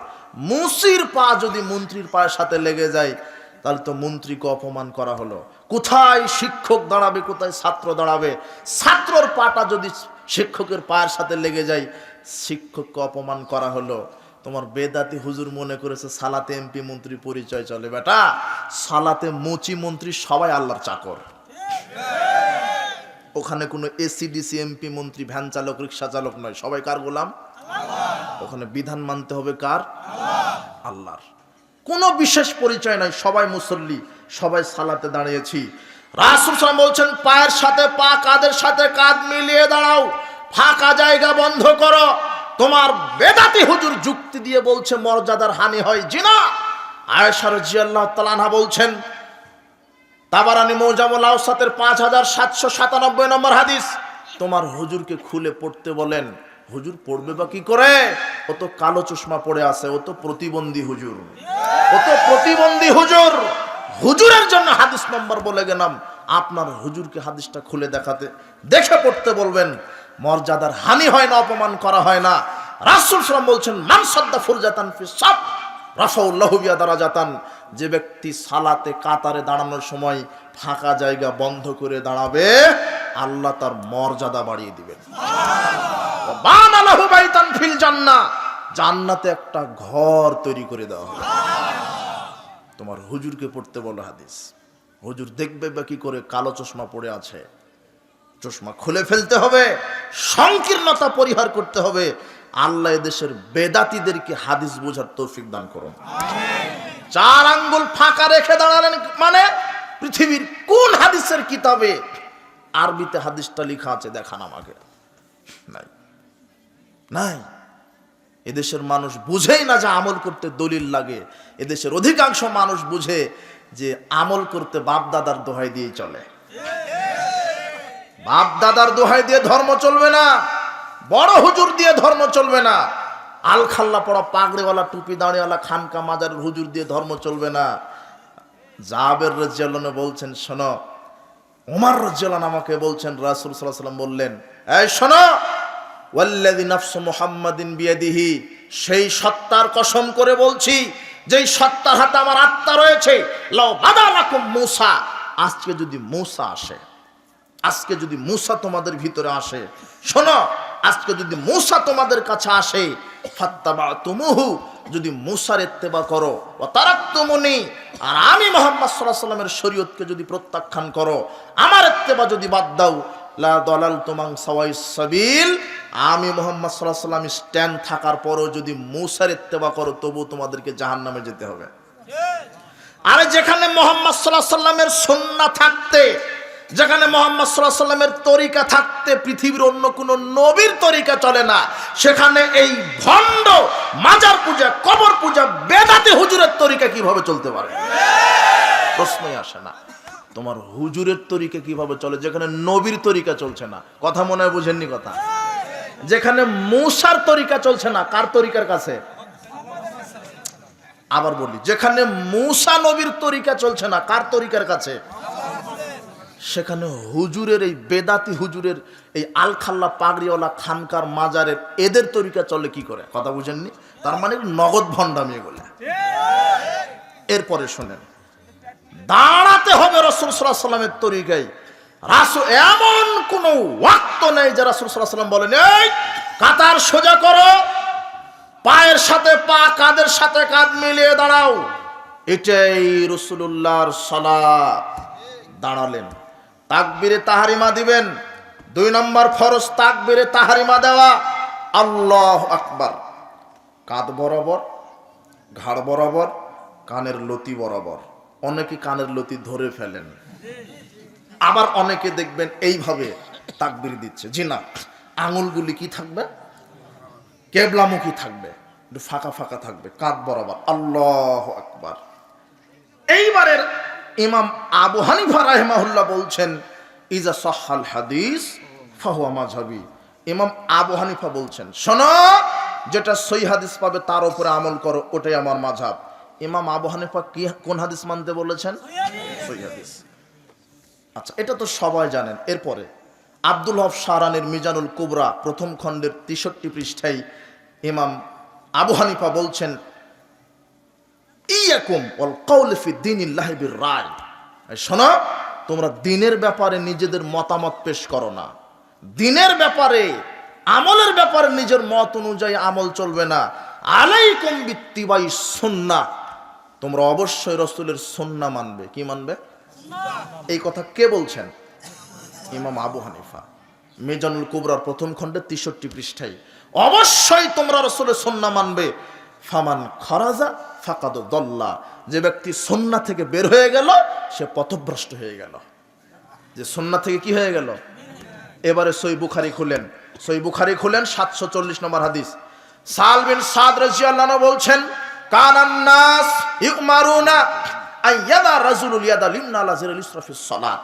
মুসির পা যদি মন্ত্রীর পায়ের সাথে লেগে যায়, তাহলে তো মন্ত্রীকে অপমান করা হলো। কোথায় শিক্ষক দাঁড়াবে, কোথায় ছাত্র দাঁড়াবে? ছাত্রর পাটা যদি শিক্ষকের পায়ের সাথে লেগে যায়, শিক্ষককে অপমান করা হলো। তোমার বেদাতি হুজুর মনে করেছে সালাতে এমপি মন্ত্রী পরিচয় চলে। বেটা, সালাতে মুচি মন্ত্রী সবাই আল্লাহর চাকর। ওখানে কোনো এসিডিসি এমপি মন্ত্রী ভ্যান চালক রিক্সা চালক নয়, সবাই কার গোলাম? ওখানে বিধান মানতে হবে কার? আল্লাহর। কোনো বিশেষ পরিচয় নয়, সবাই মুসল্লি, সবাই সালাতে দাঁড়িয়েছি। রাসূল সাল্লাল্লাহু আলাইহি ওয়াসাল্লাম বলছেন পায়ের সাথে পা, কাঁধের সাথে কাঁধ মিলিয়ে দাঁড়াও, ফাঁকা জায়গা বন্ধ করো। তোমার বেদাতি হুজুর যুক্তি দিয়ে বলছে মর্যাদার হানি হয়, জি না। আয়েশা রাদিয়াল্লাহু তাআলা আনহা বলছেন, তাবারানী মুজামুল আওসাতের 5797 নম্বর হাদিস, তোমার হুজুরকে খুলে পড়তে বলেন। হুজুর পড়বে বা কি করে? ও তো কালো চশমা পড়ে আছে, ও তো প্রতিবন্ধী হুজুর, ও তো প্রতিবন্ধী হুজুর। হুজুরের জন্য হাদিস নম্বর বলে গেলাম, আপনার হুজুরকে হাদিসটা খুলে দেখে পড়তে বলবেন। মর্যাদার হানি হয় না, অপমান করা হয় না। রাসূল সাল্লাল্লাহু আলাইহি ওয়াসাল্লাম বলছেন মান সাদ্দা ফুরজাতান ফি সাফ রাফাউল্লাহু বিহা দারাজাতান, যে ব্যক্তি সালাতে কাতারে দাঁড়ানোর সময় ফাঁকা জায়গা বন্ধ করে দাঁড়াবে, আল্লাহ তার মর্যাদা বাড়িয়ে দিবেন। বানা লাহু বাইতান ফিল জান্নাহ, জান্নাতে একটা ঘর তৈরি করে দেওয়া হবে। তোমার হুজুরকে পড়তে বলো হাদিস। হুজুর দেখবে বা কি করে? কালো চশমা পড়ে আছে, চশমা খুলে ফেলতে হবে, সংকীর্ণতা পরিহার করতে হবে। আল্লাহ এদেশের বেদাতীদেরকে হাদিস বোঝার তৌফিক দান করুন। চার আঙ্গুল ফাঁকা রেখে দাঁড়ালেন মানে পৃথিবীর কোন হাদিসের কিতাবে আরবিতে হাদিসটা লেখা আছে দেখান আমাকে। নাই, নাই। এদেশের মানুষ বুঝেই না যে আমল করতে দলিল লাগে। এদেশের অধিকাংশ মানুষ বুঝে যে আমল করতে বাপ দাদার দোহাই দিয়ে চলে। বাপ দাদার দোহাই দিয়ে ধর্ম চলবে না, বড় হুজুর দিয়ে ধর্ম চলবে না, আল খাল্লা পড়া পাগড়িওয়ালা টুপি দাঁড়িওয়ালা খানকা মাজারের হুজুর দিয়ে ধর্ম চলবে না। জাবের রাদিয়াল্লাহু আনহু বলছেন, শোনো, ওমর রাদিয়াল্লাহু আনহু আমাকে বলছেন, রাসূল সাল্লাল্লাহু আলাইহি ওয়াসাল্লাম বললেন, এই শোনো, ওয়াল্লাযী নাফসু মুহাম্মাদিন বিয়াদিহি, সেই সত্তার কসম করে বলছি যেই সত্তার হাতে আমার আত্মা রয়েছে, লাউ বাদালাকুম মূসা, আজকে যদি মূসা আসে, আজকে যদি মূসা তোমাদের ভিতরে আসে, শোনো, আজকে যদি মূসা তোমাদের কাছে আসে, ফাত্তাবাতুমুহু, যদি মূসার ইত্তেবা করো, ওয়া তারাকতুমুনি, আর আমি মুহাম্মদ সাল্লাল্লাহু আলাইহি ওয়াসাল্লামের শরীয়তকে যদি প্রত্যাখ্যান করো, আমার ইত্তেবা যদি বাদ দাও, লা দালালতুম আন সাওয়াইস সাবিল, আমি মুহাম্মদ সাল্লাল্লাহু আলাইহি ওয়াসাল্লাম স্ট্যান্ড থাকার পরও যদি মূসার ইত্তেবা করো, তবু তোমাদেরকে জাহান্নামে যেতে হবে। আরে যেখানে মুহাম্মদ সাল্লাল্লাহু আলাইহি ওয়াসাল্লামের সুন্নাহ থাকতে, যেখানে মুহাম্মদ সাল্লাল্লাহু আলাইহি ওয়াসাল্লামের তরিকা থাকতে পৃথিবীর অন্য কোন নবীর তরিকা চলে না, সেখানে এই ভণ্ড মাজার পূজা, কবর পূজা, বেদাতি হুজুরের তরিকা কিভাবে চলতে পারে? প্রশ্নই আসে না। তোমার হুজুরের তরিকা কিভাবে চলে যেখানে নবীর তরিকা চলছে না? কথা মনে হয় বুঝেননি কথা। যেখানে মূসার তরিকা চলছে না, কার তরিকার কাছে? আবার বলি, যেখানে মূসা নবীর তরিকা চলছে না, কার তরিকার কাছে? সেখানে হুজুরের, এই বেদাতি হুজুরের, এই আলখাল্লা পাগড়িওয়ালা খানকার মাজারের এদের তরিকা চলে কি করে? কথা বুঝেননি? তার মানে নগদ ভণ্ডামি এগুলো। এরপরে শোনেন, দাঁড়াতে হবে রাসূল সাল্লাল্লাহু আলাইহি ওয়াসাল্লামের তরিকায়। রাসূল এমন কোন ওয়াক্ত নেই যে রাসূল সাল্লাল্লাহু আলাইহি ওয়াসাল্লাম বলেন, এই কাতার সোজা করো, পায়ের সাথে পা, কাঁধের সাথে কাঁধ মিলিয়ে দাঁড়াও। এটাই রাসূলুল্লাহর সালাত। দাঁড়ালেন, তাকবীরে তাহরিমা দিবেন। 2 নম্বর ফরজ তাকবীরে তাহরিমা দেওয়া, আল্লাহু আকবার। কাঁধ বরাবর, ঘাড় বরাবর, কানের লতি বরাবর। অনেকে কানের লতি ধরে ফেলেন, আবার অনেকে দেখবেন এইভাবে তাকবীর দিচ্ছে। জি না, আঙুলগুলি কি থাকবে? কেবলামুখী থাকবে, একটু ফাঁকা ফাঁকা থাকবে, কাঁধ বরাবর, আল্লাহু আকবার। এইবারের ইমাম আবু হানিফা রাহিমাহুল্লাহ বলছেন, ইজা সাহহাল হাদিস ফাহুয়া মাযহাবি। ইমাম আবু হানিফা বলছেন, শোনো, যেটা সহিহ হাদিস পাবে তার উপরে আমল করো, ওটাই আমার মাযহাব। ইমাম আবু হানিফা কি কোন হাদিস মানতে বলেছেন? সহিহ হাদিস। আচ্ছা, এটা তো সবাই জানেন। এরপরে আব্দুল হক শাহরানির মিজানুল কুবরা প্রথম খণ্ডের 63 পৃষ্ঠায় ইমাম আবু হানিফা বলছেন, ইয়াকুম ওয়াল কাউল ফি দীনিল্লাহি বির রায়। শোনো, তোমরা দ্বীনের ব্যাপারে নিজেদের মতামত পেশ করো না। দ্বীনের ব্যাপারে, আমলের ব্যাপারে নিজের মত অনুযায়ী আমল চলবে না। আলাইকুম বিত্তিবাই সুন্নাহ, তোমরা অবশ্যই রাসূলের সুন্নাহ মানবে। কি মানবে? এই কথা কে বলছেন? ইমাম আবু হানিফা। মিজানুল কুবরার প্রথম খণ্ডে 63 পৃষ্ঠায় অবশ্যই তোমরা রাসূলের সুন্নাহ মানবে। ফামান খারাজা ফাকাদ দাল্লা, যে ব্যক্তি সুন্নাহ থেকে বের হয়ে গেল সে পথভ্রষ্ট হয়ে গেল। যে সুন্নাহ থেকে কি হয়ে গেল? এবারে সহিহ বুখারী খুলেন, সহিহ বুখারী খুলেন 740 নম্বর হাদিস। সাল বিন সাদ রাদিয়াল্লাহু আনহু বলছেন, কানান নাস ইউমারুনা আইয়াদা রাজুলুল ইয়াদা লিমনা আলা জিরাল ইসরাফিস সালাত।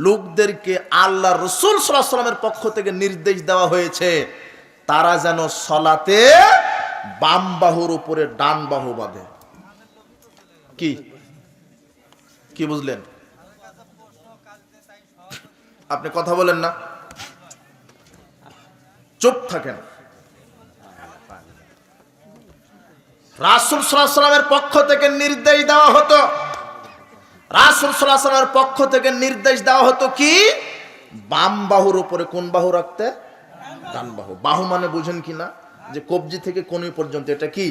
লোকদেরকে আল্লাহ রাসূল সাল্লাল্লাহু আলাইহি ওয়াসাল্লামের পক্ষ থেকে নির্দেশ দেওয়া হয়েছে তারা যেন সালাতে বাম বাহুর উপরে ডান বাহু বাঁধে। কি কি বুঝলেন? আপনি কথা বলেন না, চুপ থাকেন। রাসূল সাল্লাল্লাহু আলাইহি ওয়াসাল্লামের পক্ষ থেকে নির্দেশ দেওয়া হতো, রাসূল সাল্লাল্লাহু আলাইহি ওয়াসাল্লামের পক্ষ থেকে নির্দেশ দেওয়া হতো কি? বাম বাহুর উপরে কোন বাহু রাখতে? ডান বাহু। বাহু মানে বুঝেন কিনা? যে কবজি থেকে কনুই পর্যন্ত, এটা কি?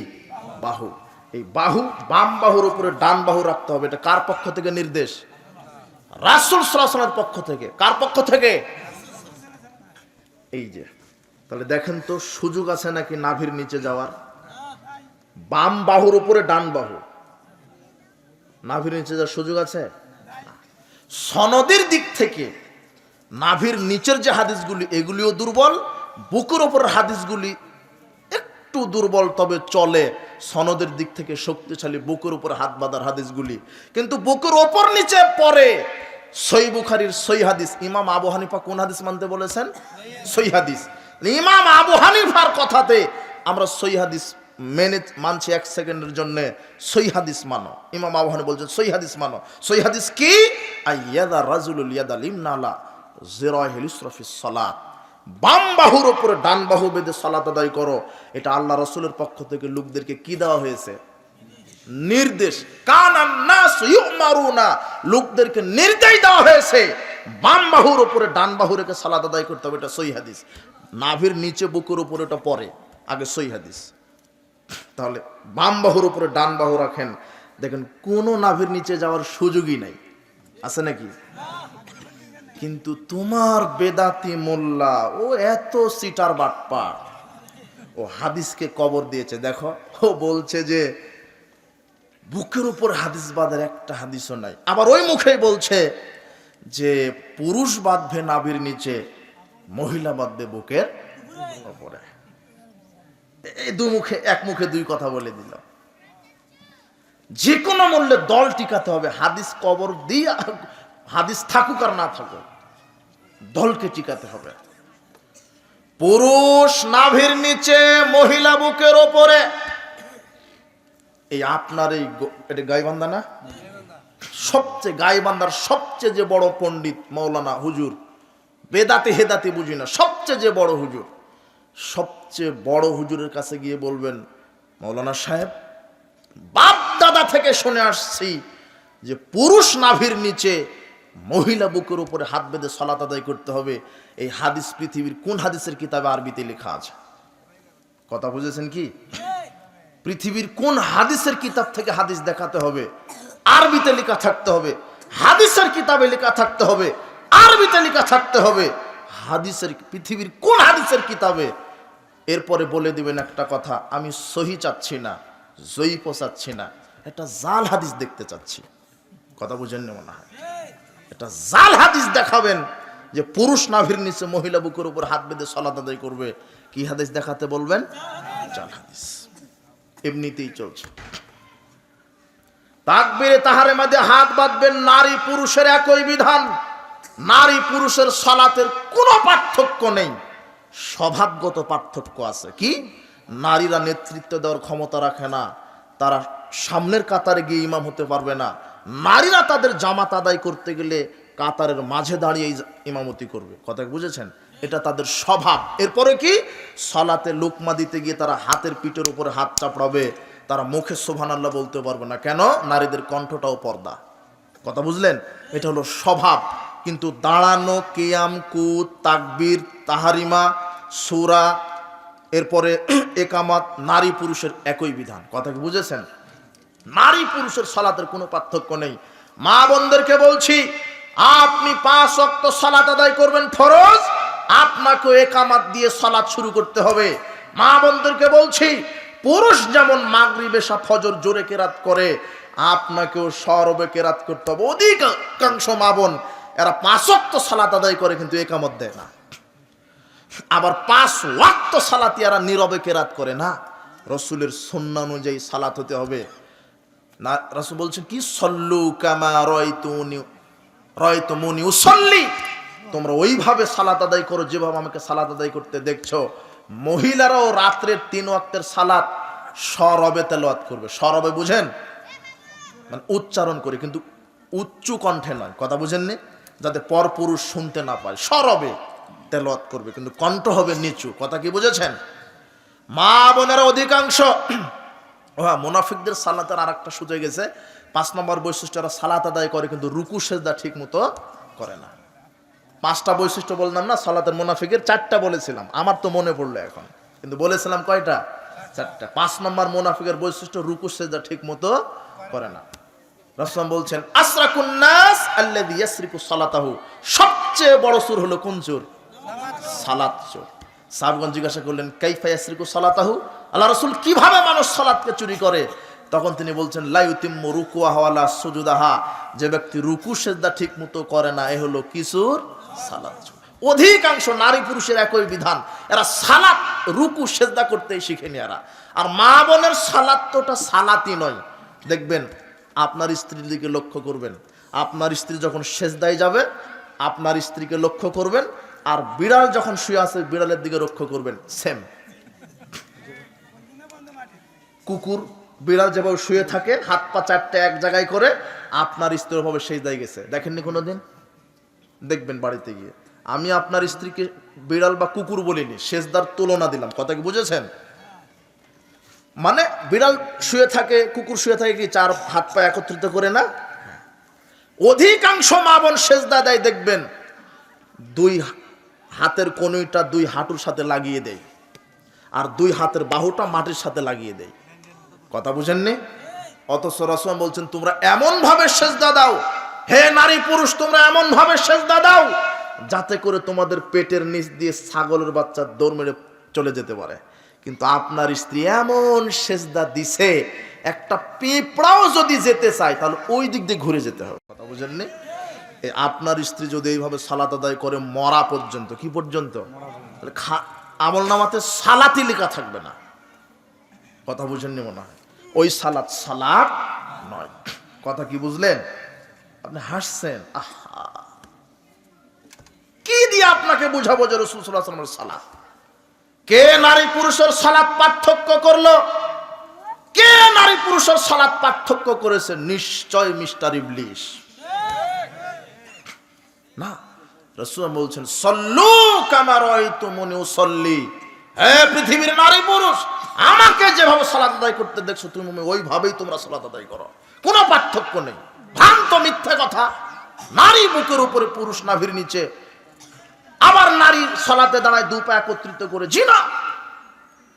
বাহু। এই বাহু, বাম বাহুর উপরে ডান বাহু রাখতে হবে। এটা কার পক্ষ থেকে নির্দেশ? রাসূল সাল্লাল্লাহু আলাইহি ওয়াসাল্লামের পক্ষ থেকে। কার পক্ষ থেকে? এই যে, তাহলে দেখেন তো সুযোগ আছে নাকি নাভির নিচে যাওয়ার? বাম বাহুর উপরে ডান বাহু, নাভির নিচে যাওয়ার সুযোগ আছে? সনদের দিক থেকে নাভির নিচের যে হাদিসগুলি এগুলিও দুর্বল, বুকের উপরের হাদিসগুলি একটু দুর্বল, তবে চলে। সনদের দিক থেকে শক্তিশালী বুকের উপর হাত বাঁধার হাদিসগুলি। কিন্তু বুকের ওপর নিচে পড়ে সহিহ বুখারীর সহিহ হাদিস। ইমাম আবু হানিফা কোন হাদিস মানতে বলেছেন? সহিহ হাদিস। ইমাম আবু হানিফার কথাতে আমরা সহিহ হাদিস মেনে মানছি, এক সেকেন্ডের জন্য সহিহ হাদিস মানো। ইমাম আবু হানিফা বলছেন সহিহ হাদিস মানো। সহিহ হাদিস কি? আইয়াদা রাজুলুল ইয়াদা লিমনা আলা জিরাহিল ইসরাফিস সালাত, বাম বাহুর উপরে ডান বাহু বেঁধে সালাত আদায় করো। এটা আল্লাহ রাসূলের পক্ষ থেকে লোকদেরকে কি দেওয়া হয়েছে? নির্দেশ। কানান নাস ইউমারুনা, লোকদেরকে নির্দেশ দেওয়া হয়েছে বাম বাহুর উপরে ডান বাহু রেখে সালাত আদায় করতে হবে। এটা সহিহ হাদিস। নাভির নিচে বুকের উপরে এটা পড়ে, আগে সহিহ হাদিস। তাহলে বাম বাহুর উপরে ডান বাহু রাখেন, দেখেন কোনো নাভির নিচে যাওয়ার সুযোগই নাই, আছে নাকি? কিন্তু তোমার বেদাতি মোল্লা ও এত সিটার বাটপার, ও হাদিসকে কবর দিয়েছে। দেখো, ও বলছে যে বুকের উপর হাদিস বাঁধার একটা হাদিসও নাই। আবার ওই মুখেই বলছে যে পুরুষ বাঁধবে নাভির নিচে, মহিলা বাঁধবে বুকের উপরে। এই দুই মুখে, এক মুখে দুই কথা বলে দিল। যে কোনো মূল্যে দল টিকাতে হবে। হাদিস কবর দিয়ে, হাদিস থাকুক আর না থাকুক, দলকে টিকাতে হবে। পুরুষ নাভির নিচে, মহিলা বুকের ওপরে। এই আপনার এই এটা গাইবান্ধা না? সবচেয়ে গাইবান্ধার সবচেয়ে যে বড় পণ্ডিত মাওলানা হুজুর, বেদাতি হেদাতি বুঝি না, সবচেয়ে যে বড় হুজুর, সবচেয়ে বড় হুজুরের কাছে গিয়ে বলবেন, মাওলানা সাহেব, বাপ দাদা থেকে শুনে আসছি যে পুরুষ নাভির নিচে, মহিলা বুকের উপরে হাত বেঁধে সালাত আদায় করতে হবে। এই হাদিস পৃথিবীর কোন হাদিসের কিতাবে আরবিতে লেখা আছে? কথা বুঝেছেন কি? পৃথিবীর কোন হাদিসের কিতাব থেকে হাদিস দেখাতে হবে? আরবিতে লেখা থাকতে হবে, হাদিসের কিতাবে লেখা থাকতে হবে, আরবিতে লেখা থাকতে হবে। হাদিসের, পৃথিবীর কোন হাদিসের কিতাবে? এরপরে বলে দিবেন একটা কথা, আমি সহি চাচ্ছি না, জয়ীফ চাচ্ছি না, একটা জাল হাদিস দেখতে চাচ্ছি। কথা বুঝেন না মনে হয়? এটা জাল হাদিস দেখাবেন যে পুরুষ নাভির নিচে, মহিলা বুকের উপর হাত বেঁধে সালাত আদায় করবে। কি হাদিস দেখাতে বলবেন? জাল হাদিস। এমনিতেই চলছে। তাকবীরে তাহরিমাতে হাত বাঁধবেন, নারী পুরুষের একই বিধান। নারী পুরুষের সালাতের কোনো পার্থক্য নেই, স্বভাবগত পার্থক্য আছে। কি? নারীরা নেতৃত্ব দেওয়ার ক্ষমতা রাখে না, তারা সামনের কাতারে গিয়ে ইমাম হতে পারবে না। নারীরা তাদের জামাত আদায় করতে গেলে কাতারের মাঝে দাঁড়িয়ে ইমামতি করবে। কথা বুঝেছেন? এটা তাদের স্বভাব। এরপরে কি? সালাতে লুকমা দিতে গিয়ে তারা হাতের পিঠের উপরে হাত চাপড়াবে, তারা মুখে সুবহানাল্লাহ বলতে পারবে না। কেন? নারীদের কণ্ঠটাও পর্দা। কথা বুঝলেন? এটা হলো স্বভাব। কিন্তু দাঁড়ানো, কিয়াম, কুত, তাকবীর, তাহারিমা, সূরা, এরপরে একামাত, নারী পুরুষের একই বিধান। কথা কি বুঝেছেন? নারী পুরুষের সালাতের কোনো পার্থক্য নেই। মা বোনদেরকে বলছি, আপনি 5 ওয়াক্ত সালাত আদায় করবেন ফরজ, আপনাকে একামাত দিয়ে সালাত শুরু করতে হবে। মা বোনদেরকে বলছি, পুরুষ যেমন মাগরিব এশা ফজর জোরে কেরাত করে, আপনাকেও সরবে কেরাত করতে হবে। অধিকাংশ মা বোন এরা 5 ওয়াক্ত সালাত আদায় করে কিন্তু একামত দেয় না। আবার 5 ওয়াক্ত সালাতি এরা নীরবে কেরাত করে না। রাসূলের সুন্নাহ অনুযায়ী সালাত হতে হবে না। রাসূল বলছেন কি, সল্লু কামা রায়তুমুনি উসাল্লি, তোমরা ওইভাবে সালাত আদায় করো যেভাবে আমাকে সালাত আদায় করতে দেখছো। মহিলারাও রাত্রের 3 ওয়াক্তের সালাত সরবে তেলাওয়াত করবে। সরবে বুঝেন, মানে উচ্চারণ করে, কিন্তু উচ্চ কণ্ঠে নয়। কথা বুঝেননি? যাতে পরপুরুষ শুনতে না পায়। সরবে তেলাওয়াত করবে, কিন্তু কণ্ঠ হবে নিচু। কথা কি বুঝেছেন? মা বোনেরা অধিকাংশ মুনাফিকদের সালাতের আর একটা সুযোগ গেছে। 5 নম্বর বৈশিষ্ট্য, এরা সালাত আদায় করে কিন্তু রুকু সেজদা ঠিক মতো করে না। 5টা বৈশিষ্ট্য বললাম না সালাতের মুনাফিকের, 4টা বলেছিলাম, আমার তো মনে পড়লো এখন, কিন্তু বলেছিলাম কয়টা? 4টা। 5 নম্বর মুনাফিকের বৈশিষ্ট্য, রুকু সেজদা ঠিক মতো করে না। রাসূল বলছেন, আসরাকুন নাস আল্লাযী ইয়াসরিকু সালাতাহু, সবচেয়ে বড় চোর হলো কোন চোর? সালাত চোর। সাহাবগণ জিজ্ঞাসা করলেন, কাইফা ইয়াসরিকু সালাতাহু, আল্লাহ রাসূল কিভাবে মানুষ সালাতকে চুরি করে? তখন তিনি বলছেন, লা ইউতিম্মু রুকুআহা ওয়ালা সুজুদাহা, যে ব্যক্তি রুকু সেজদা ঠিক মতো করে না, এ হলো কি চোর? সালাত চোর। অধিকাংশ নারী পুরুষের একই বিধান, এরা সালাত রুকু সেজদা করতেই শিখেনি এরা। আর মা বোনের সালাত তো ওটা সালাতই নয়। দেখবেন, আপনার স্ত্রীর দিকে লক্ষ্য করবেন, আপনার স্ত্রী যখন সেজদায় যাবে আপনার স্ত্রীকে লক্ষ্য করবেন, আর বিড়াল যখন শুয়ে আছে বিড়ালের দিকে লক্ষ্য করবেন। সেম। কুকুর বিড়াল যেভাবে শুয়ে থাকে, হাত পা 4টা এক জায়গায় করে, আপনার স্ত্রী ভাবে সেজদায় গেছে। দেখেননি কোনোদিন? দেখবেন বাড়িতে গিয়ে। আমি আপনার স্ত্রীকে বিড়াল বা কুকুর বলিনি, সেজদার তুলনা দিলাম। কথা কি বুঝেছেন? মানে বিড়াল শুয়ে থাকে, কুকুর শুয়ে থাকে কি 4 হাত পা একত্রিত করে না? অধিকাংশ মা বোন সেজদা দেয়, দেখবেন 2 হাতের কনুইটা 2 হাঁটুর সাথে লাগিয়ে দেয়, আর 2 হাতের বাহুটা মাটির সাথে লাগিয়ে দেয়। কথা বুঝেননি? অথচ রাসূল বলছেন, তোমরা এমন ভাবে সেজদা দাও, হে নারী পুরুষ, তোমরা এমন ভাবে সেজদা দাও যাতে করে তোমাদের পেটের নিচ দিয়ে ছাগলের বাচ্চা দৌড় মেরে চলে যেতে পারে। কিন্তু আপনার স্ত্রী এমন সেজদা দিছে, একটা পিঁপড়াও যদি যেতে চায় তাহলে ওই দিক দিয়ে ঘুরে যেতে হবে। কথা বুঝেননি? আপনার স্ত্রী যদি এইভাবে সালাত আদায় করে মরা পর্যন্ত, কি পর্যন্ত? আমল নামাতে সালাতই লেখা থাকবে না। কথা বুঝেননি মনে হয়? ওই সালাত সালাত নয়। কথা কি বুঝলেন? আপনি হাসছেন, আহা, কি দিয়ে আপনাকে বুঝাবো যে রাসূল সাল্লাল্লাহু আলাইহি ওয়াসাল্লামের সালাত? কে নারী পুরুষের সালাত পার্থক্য করলো? কে নারী পুরুষের সালাত পার্থক্য করেছে? নিশ্চয় মিস্টার ইবলিস। না, রাসূল বলছেন, সল্লু কামা রাআইতুমুনি উসাল্লি, হে পৃথিবীর নারী পুরুষ, আমাকে যেভাবে সালাত আদায় করতে দেখছো তুমি ওইভাবেই তোমরা সালাত আদায় করো। কোনো পার্থক্য নেই। ভ্রান্ত মিথ্যা কথা। নারী বুকের উপরে, পুরুষ নাভির নিচে, আবার নারী সালাতে দাঁড়ায় 2 পা একত্রিত করে। জি না,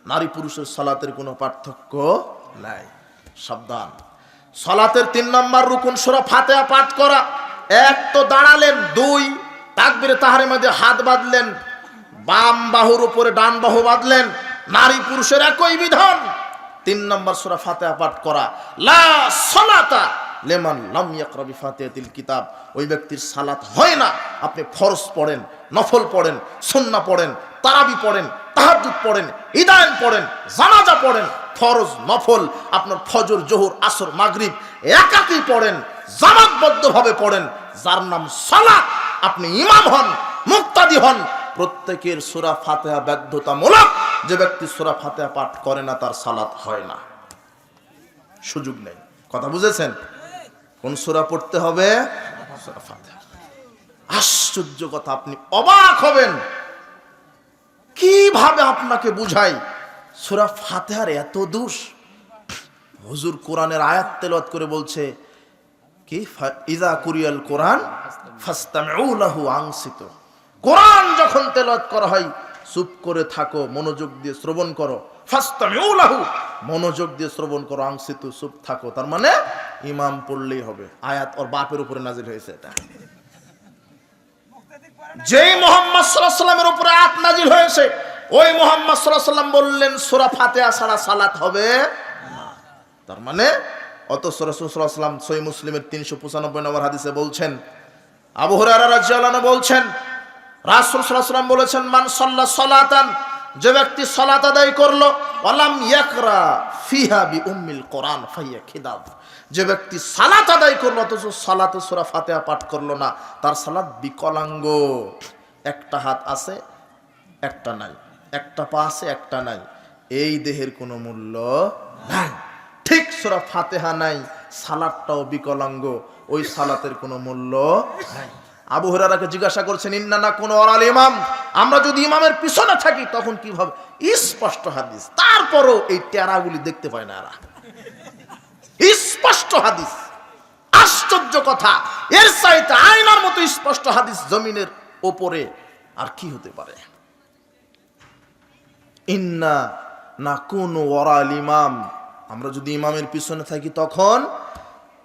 নারী পুরুষের সালাতের কোনো পার্থক্য নাই। সাবধান। সালাতের 3 নম্বর রুকুন সূরা ফাতিহা পাঠ করা। 1 তো দাঁড়ালেন, 2 তাকবীরে তাহরিমা দিয়ে হাত বাঁধলেন, বাম বাহুর উপরে ডান বাহু বাঁধলেন। নারী পুরুষের একই বিধান। 3 নম্বর সূরা ফাতিহা পাঠ করা। লা সালাতা লিমান লাম ইয়াকরা বিফাতিহাতিল কিতাব, ওই ব্যক্তির সালাত হয় না। আপনি ফরজ পড়েন, নফল পড়েন, সুন্নাহ পড়েন, তারাবি পড়েন, তাহাজ্জুদ পড়েন, ইদান পড়েন, জানাজা পড়েন, ফরজ নফল আপনার ফজর, জোহর, আসর, মাগরিব একাকি পড়েন, জামাতবদ্ধভাবে পড়েন, যার নাম সালাত। আপনি ইমাম হন, মুক্তাদি হন, প্রত্যেকের সূরা ফাতিহা বাধ্যতামূলক। যে ব্যক্তি সূরা ফাতিহা পাঠ করে না তার সালাত হয় না, সুযোগ নেই। কথা বুঝেছেন? কোন সূরা পড়তে হবে? সূরা ফাতিহা। আশ্চর্য কথা, আপনি অবাক হবেন কিভাবে আপনাকে বুঝাই সূরা ফাতিহার এত দোষ। হুজুর কোরআনের আয়াত তেলাওয়াত করে বলছে কি, ইযা কুরিয়াল কোরআন ফাসতামিউ লাহু আনসিতু, কোরআন যখন তেলাওয়াত করা হয় চুপ করে থাকো, মনোযোগ দিয়ে শ্রবণ করো। ফাসতামিউ লাহু, মনোযোগ দিয়ে শ্রবণ করো, আনসিতু, চুপ থাকো। তার মানে ইমাম পড়লেই হবে। আয়াত ওর বাপের উপরে নাজিল হয়েছে। এটা যেই মুহাম্মদ সাল্লাল্লাহু আলাইহি ওয়াসাল্লামের উপরে আয়াত নাজিল হয়েছে, ওই মুহাম্মদ সাল্লাল্লাহু আলাইহি ওয়াসাল্লাম বললেন সূরা ফাতিহা ছাড়া সালাত হবে না। তার মানে অথচ রাসূল সাল্লাল্লাহু আলাইহি ওয়াসাল্লাম সহিহ মুসলিমের 395 নম্বর হাদিসে বলছেন, আবু হুরায়রা রাদিয়াল্লাহু আনহু বলছেন, রাসূল সাল্লাল্লাহু আলাইহি ওয়াসাল্লাম বলেছেন, মান সাল্লা সালাতান, যে ব্যক্তি সালাত আদায় করলো, ওয়ালাম ইয়াকরা ফিহা বি উম্মিল কোরআন ফাহিয়া খিদাব, যে ব্যক্তি সালাত আদায় করলো অথচ সালাতে সূরা ফাতিহা পাঠ করলো না, তার সালাত বিকলাঙ্গ। একটা হাত আছে একটা নাই, একটা পা আছে একটা নাই, এই দেহের কোনো মূল্য নাই। ঠিক সূরা ফাতিহা নাই, সালাতটাও বিকলাঙ্গ, ওই সালাতের কোনো মূল্য নাই। আবু হুরায়রাকে জিজ্ঞাসা করছেন, ইন্নানা কোন ওয়ারাল ইমাম, আমরা যদি ইমামের পিছনে থাকি তখন কি হবে? স্পষ্ট হাদিস, তারপরও এই টেরাগুলি দেখতে পায় না এরা। স্পষ্ট হাদিস, আশ্চর্য কথা, এর চাইতে আয়নার মতো স্পষ্ট হাদিস জমিনের ওপরে আর কি হতে পারে? ইন্না না কোন ওয়ারাল ইমাম, আমরা যদি ইমামের পিছনে থাকি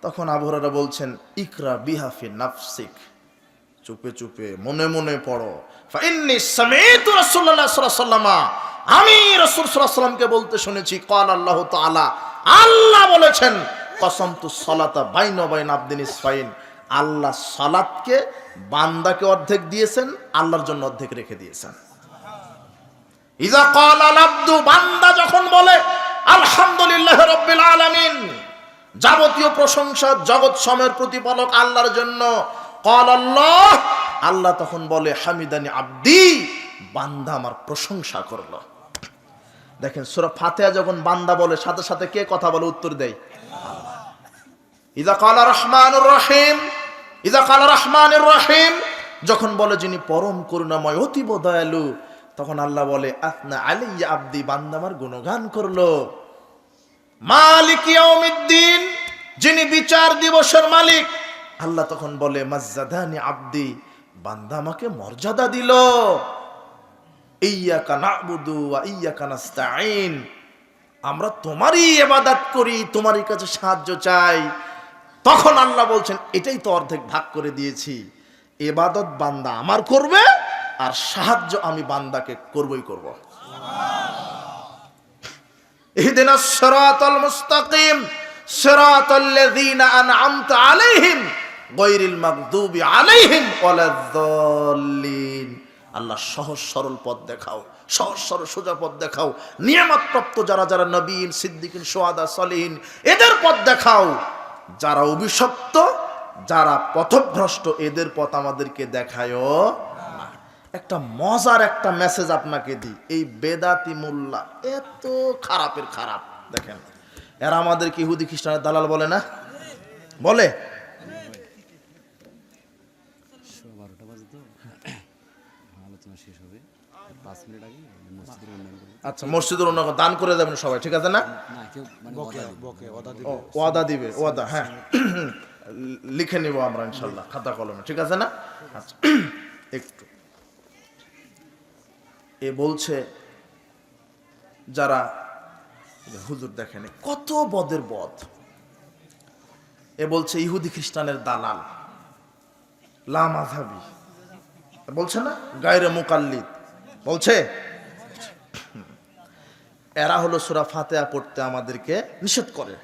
তখন আবু হুরায়রা বলছেন, ইকরা বিহা ফি নাফসিক, চুপে চুপে মনে মনে পড়ো। ফাইন্নী সামি'তু রাসূলুল্লাহ সাল্লাল্লাহু আলাইহি ওয়াসাল্লাম, আমি রাসূল সাল্লাল্লাহু আলাইহি ওয়াসাল্লামকে বলতে শুনেছি, ক্বাল আল্লাহু তাআলা, আল্লাহ বলেছেন, কসমতু সালাতা বাইনা বাইন আবদিন ইসফাইন, আল্লাহ সালাতকে বান্দাকে অর্ধেক দিয়েছেন, আল্লাহর জন্য অর্ধেক রেখে দিয়েছেন। ইজা ক্বাল আল আবদু, বান্দা যখন বলে আলহামদুলিল্লাহি রাব্বিল আলামিন, যাবতীয় প্রশংসা জগৎ সময়ের প্রতিপালক আল্লাহর জন্য, ক্বাল আল্লাহ, আল্লাহ তখন বলে হামিদানি আব্দি, বান্দা আমার প্রশংসা করলো। দেখেন সূরা ফাতিহা যখন বান্দা বলে, সাথে সাথে কে কথা বলে? উত্তর দেয় আল্লাহ। ইজা ক্বালা রহমানুর রহিম, ইজা ক্বালা রহমানুর রহিম, যখন বলে যিনি পরম করুণাময় অতীব দয়ালু, তখন আল্লাহ বলে আথনা আলাইয়া আব্দি, বান্দা আমার গুণগান করলো। মালিক ইয়াউমিদ্দিন, যিনি বিচার দিবসের মালিক, আল্লাহ তখন বলে মাজ্জাদানি আব্দি, বান্দা আমাকে মর্যাদা দিল। ইয়্যাকা না'বুদু ওয়া ইয়্যাকা নাস্তাঈন, আমরা তোমারই ইবাদত করি, তোমারই কাছে সাহায্য চাই। তখন আল্লাহ বলছেন, এটাই তো অর্ধেক ভাগ করে দিয়েছি, ইবাদত বান্দা আমার করবে আর সাহায্য আমি বান্দাকে করবই করব। ইহদিনাস সিরাতাল মুস্তাকিম সিরাতাল্লাযীনা আন'আমতা আলাইহিম গায়রিল মাগদুবি আলাইহিম ওয়ালাদ-দাল্লিন, আল্লাহ সহজ সরল পথ দেখাও, সহজ সরল সোজা পথ দেখাও, নিয়ামত প্রাপ্ত যারা যারা নবীন, সিদ্দিকিন, শুহাদা, সালিহিন, এদের পথ দেখাও। যারা অভিশপ্ত, যারা পথভ্রষ্ট, এদের পথ আমাদেরকে দেখায়ও না। একটা মজার একটা মেসেজ আপনাকে দিই, এই বেদাতি মোল্লা এত খারাপের খারাপ, দেখেন এরা আমাদেরকে ইহুদি খ্রিস্টানের দালাল বলে না? বলে আচ্ছা, মসজিদের অন্য দান করে দেবেন সবাই, ঠিক আছে না? ওয়াদা দিবে, ওয়াদা, হ্যাঁ লিখে নিব আমরা ইনশাল্লাহ খাতা কলমে, ঠিক আছে না? আচ্ছা একটু এ বলছে যারা, হুজুর দেখেন কত বদের বদ, এ বলছে ইহুদি খ্রিস্টানের দালাল, লা মাযহাবী বলছে না, গায়রে মুকাল্লিদ বলছে। এরা হলো সূরা ফাতিহা পড়তে আমাদেরকে নিষেধ করে।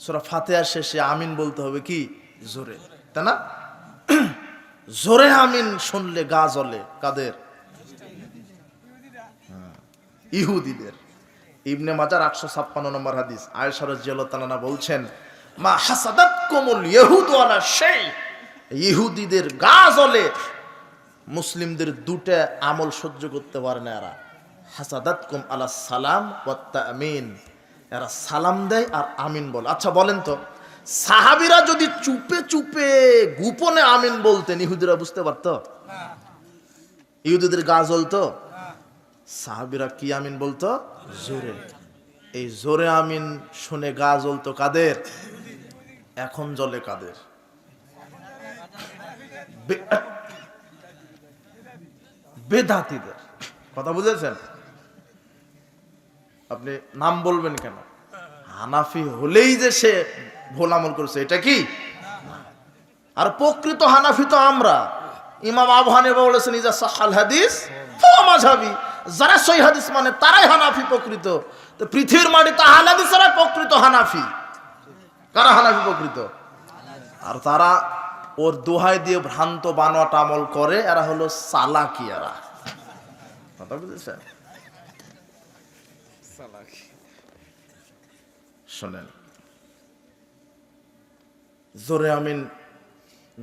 সূরা ফাতিহার শেষে আমিন বলতে হবে কি? জোরে, তাই না? জোরে আমিন শুনলে গা জ্বলে কাদের? ইহুদিদের। ইবনে মাজার 856 নম্বর হাদিস, আয়েশা রাদিয়াল্লাহু তাআলা বলছেন, মা হাসাদাতকুমুল ইয়াহুদু আলা শাই, ইহুদিদের গা জ্বলে, মুসলিমদের দুটো আমল সহ্য করতে পারে না এরা। হাসাদাতকুম আলা সালাম ওয়াত তামিন, এরা সালাম দেয় আর আমিন বলে। আচ্ছা বলেন তো, সাহাবীরা যদি চুপে চুপে গোপনে আমিন বলতেন, ইহুদিরা বুঝতে পারতো? ইহুদিদের গা জ্বলতো? সাহাবীরা কি আমিন বলতো? জোরে। এই জোরে আমিন শুনে গা জ্বলতো কাদের? এখন জ্বলে কাদের? বেদাতীদের। কথা বুঝেছেন? আপনি নাম বলবেন কেন? হানাফি হলেই যে সে ভুল আমল করছে এটা কি? আর প্রকৃত হানাফি তো আমরা, ইমাম আবু হানিফা বলেছেন ইজা সাহাল হাদিস ফাহুয়া মাযহাবি, যারা সহিহ হাদিস মানে তারাই হানাফি প্রকৃত। তো পৃথিবীর মাটিতে আহলে হাদিসরা প্রকৃত হানাফি। কারা হানাফি প্রকৃত? আর তারা ওর দোহাই দিয়ে ভ্রান্ত বানোয়াট আমল করে, এরা হলো সালাকিয়ারা। কথা বুঝেছেন? শোনেন, জোরে আমিন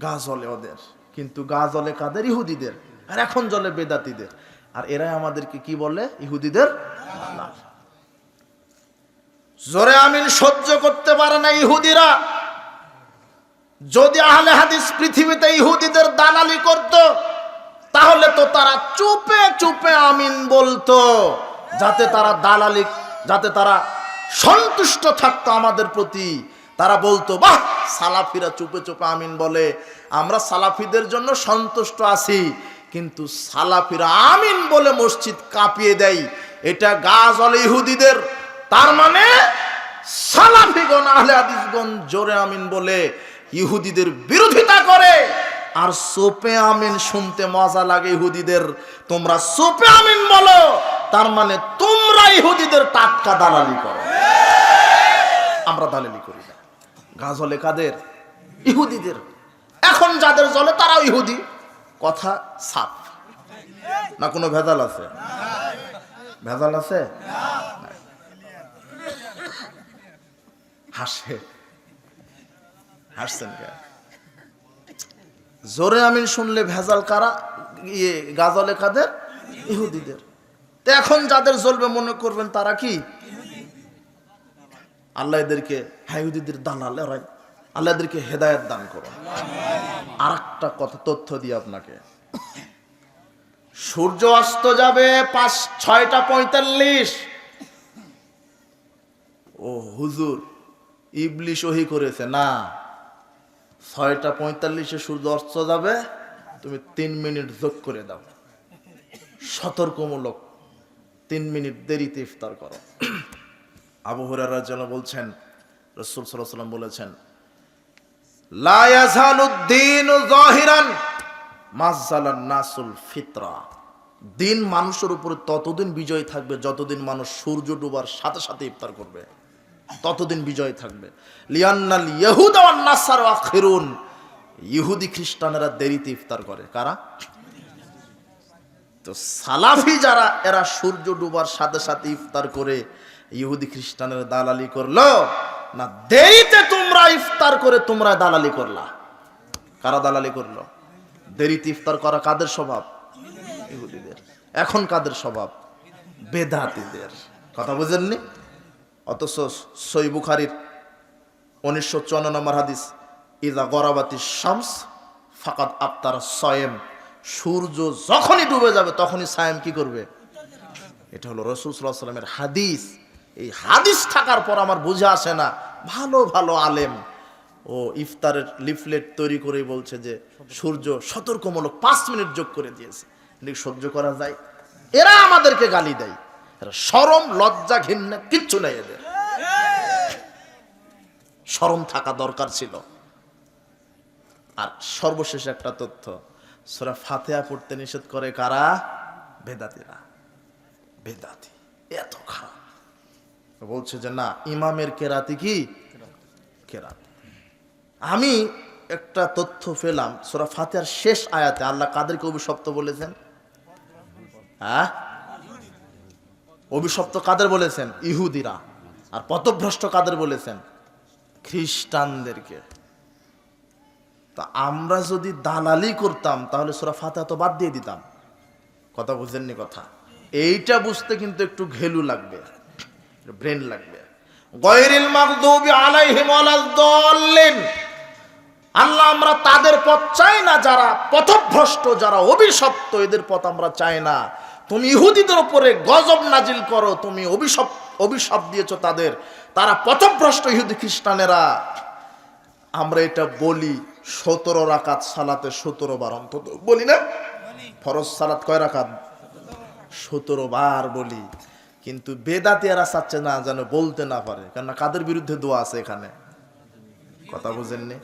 গা জ্বলে ওদের, কিন্তু গা জ্বলে কাদের? ইহুদিদের। আর এখন জ্বলে বেদাতীদের। আর এরাই আমাদেরকে কি বলে? ইহুদিদের দালাল। জোরে আমিন সহ্য করতে পারে না ইহুদিরা। যদি আহলে হাদিস পৃথিবীতে ইহুদিদের দালালি করত, তাহলে তো তারা চুপে চুপে আমিন বলতো, যাতে তারা দালালি, যাতে তারা সন্তুষ্ট থাকতো আমাদের প্রতি। তারা বলতো, বাহ, সালাফিরা চুপে চুপে আমিন বলে, আমরা সালাফিদের জন্য সন্তুষ্ট আছি। কিন্তু সালাফিরা আমিন বলে মসজিদ কাঁপিয়ে দেয়, এটা গা জ্বলে ইহুদিদের। তার মানে সালাফিগণ, আহলে হাদিসগণ জোরে আমিন বলে ইহুদিদের বিরোধিতা করে। আর সোপে আমিন শুনতে মজা লাগে ইহুদিদের। তোমরা সোপে আমিন বলো, তার মানে তোমরা ইহুদিদের টাটকা দালালি করো। আমরা দালালি করি না। গা জ্বলে কাদের? ইহুদিদের। এখন যাদের জ্বলে তারাও ইহুদি। কথা সাফ না? কোনো ভেজাল আছে? ভেজাল আছে? হাসছেন কে? জোরে আমিন শুনলে ভেজাল কারা? গা জ্বলে কাদের? ইহুদিদের। তো এখন যাদের জ্বলবে মনে করবেন তারা কি? আল্লাহ এদেরকে, হ্যাঁ ইহুদিদের দালাল এরাই, আল্লাহ এদেরকে হেদায়েত দান করো। আর একটা কথা তথ্য দিই আপনাকে, সূর্য অস্ত যাবে 6:45। ও হুজুর, ইবলিশ ওহী করেছে না, 6:45 সূর্য অস্ত যাবে, তুমি 3 মিনিট যোগ করে দাও, সতর্কমূলক 3 মিনিট দেরিতে ইফতার করো। আবু হুরায়রা রাদিয়াল্লাহু বলছেন, রাসূল সাল্লাল্লাহু আলাইহি ওয়াসাল্লাম বলেছেন, লা ইয়াজালুদ-দীনু যাহিরান মাযালান নাসুল ফিতরা। দিন মানুষের উপরে ততদিন বিজয় থাকবে যতদিন মানুষ সূর্য ডোবার সাথে সাথে ইফতার করবে, ততদিন বিজয় থাকবে। লিয়ান্নাল ইয়াহুদা ওয়ান নাসারা আখিরুন, ইহুদি খ্রিস্টানেরা দেরিতে ইফতার করে। কারা? তো সালাফি যারা, এরা সূর্য ডোবার সাথে সাথে ইফতার করে ইহুদি খ্রিস্টানের দালালি করলো না, দেরিতে তোমরা ইফতার করে তোমরা দালালি করলা। কারা দালালি করলো? দেরিতে ইফতার করা কাদের স্বভাব? ইহুদিদের। এখন কাদের স্বভাব? বেদাতীদের। কথা বুঝেননি? অথচ সহিহ বুখারীর 1954 নম্বর হাদিস, ইযা গরাবাতিশ শামস ফাকাদ আফতারা সায়েম, সূর্য যখনই ডুবে যাবে তখনই সায়েম কি করবে? এটা হলো রাসূল সাল্লাল্লাহু আলাইহি ওয়াসাল্লামের হাদিস। এই হাদিস থাকার পর আমার বুঝে আসে না, ভালো ভালো আলেম ও ইফতারের লিফলেট তৈরি করে বলছে যে সূর্য সতর্কমূলক 5 মিনিট যোগ করে দিয়েছে। এটা সহ্য করা যায়? এরা আমাদেরকে গালি দেয়, এরা শরম লজ্জা ঘৃণা কিচ্ছু নাই এদের। শরম থাকা দরকার ছিল। আর সর্বশেষ একটা তথ্য, সূরা ফাতিহা পড়তে নিষেধ করে কারা? বেদাতীরা। বেদাতী এত খারাপ। বলছে যে না, ইমামের কেরাতি কি? কেরাত। আমি একটা তথ্য পেলাম, সূরা ফাতিহার শেষ আয়াতে আল্লাহ কাদেরকে অভিশপ্ত বলেছেন? হ্যাঁ, অভিশপ্ত কাদের বলেছেন? ইহুদিরা। আর পথভ্রষ্ট কাদের বলেছেন? খ্রিস্টানদেরকে। তা আমরা যদি দালালি করতাম তাহলে সূরা ফাতিহা তো বাদ দিয়ে দিতাম। কথা বুঝেননি? কথা এইটা বুঝতে কিন্তু একটু ঘেলু লাগবে, ব্রেন লাগবে। গায়রিল মাগদুবি আলাইহিম ওয়ালাদ-দাল্লিন, আল্লাহ আমরা তাদের পথ চাই না যারা পথভ্রষ্ট, যারা অভিশপ্ত, এদের পথ আমরা চাই না। তুমি ইহুদিদের উপরে গজব নাজিল করো, তুমি অভিশাপ দিয়েছো তাদের, তারা পথভ্রষ্ট ইহুদি খ্রিস্টানেরা। আমরা এটা বলি 17 রাকাত সালাতে 17 বার অন্তত বলি না? ফরজ সালাত কয় রাকাত? 17 বার বলি। কিন্তু বেদাতীরা চাচ্ছে না যেন বলতে না পারে, কেননা কাদের বিরুদ্ধে দোয়া আছে এখানে? কথা বুঝেননি?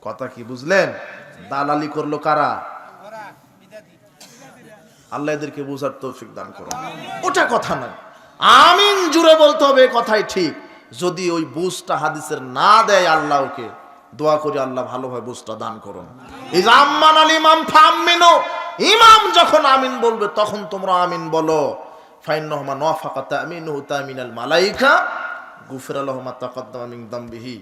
কথা কি বুঝলেন? দালালি করলো কারা? আল্লাহ এদেরকে বুঝার তৌফিক দান করুন। ওটা কথা নয়, আমিন জুড়ে বলতে হবে, কথাই ঠিক। যদি ওই বুঝটা হাদিসের না দেয় আল্লাহ ওকে, দোয়া করি আল্লাহ ভালোভাবে বুঝটা দান করুন। ইজাম্মান আল ইমাম ফামিনু, ইমাম যখন আমিন বলবে তখন তোমরা আমিন বলো। ফাইন্নাহু মান ওয়াফাকা তামিনুহু তামিনাল মালাইকা গুফিরা লাহু মা তাকাদ্দামা মিন যামবিহি।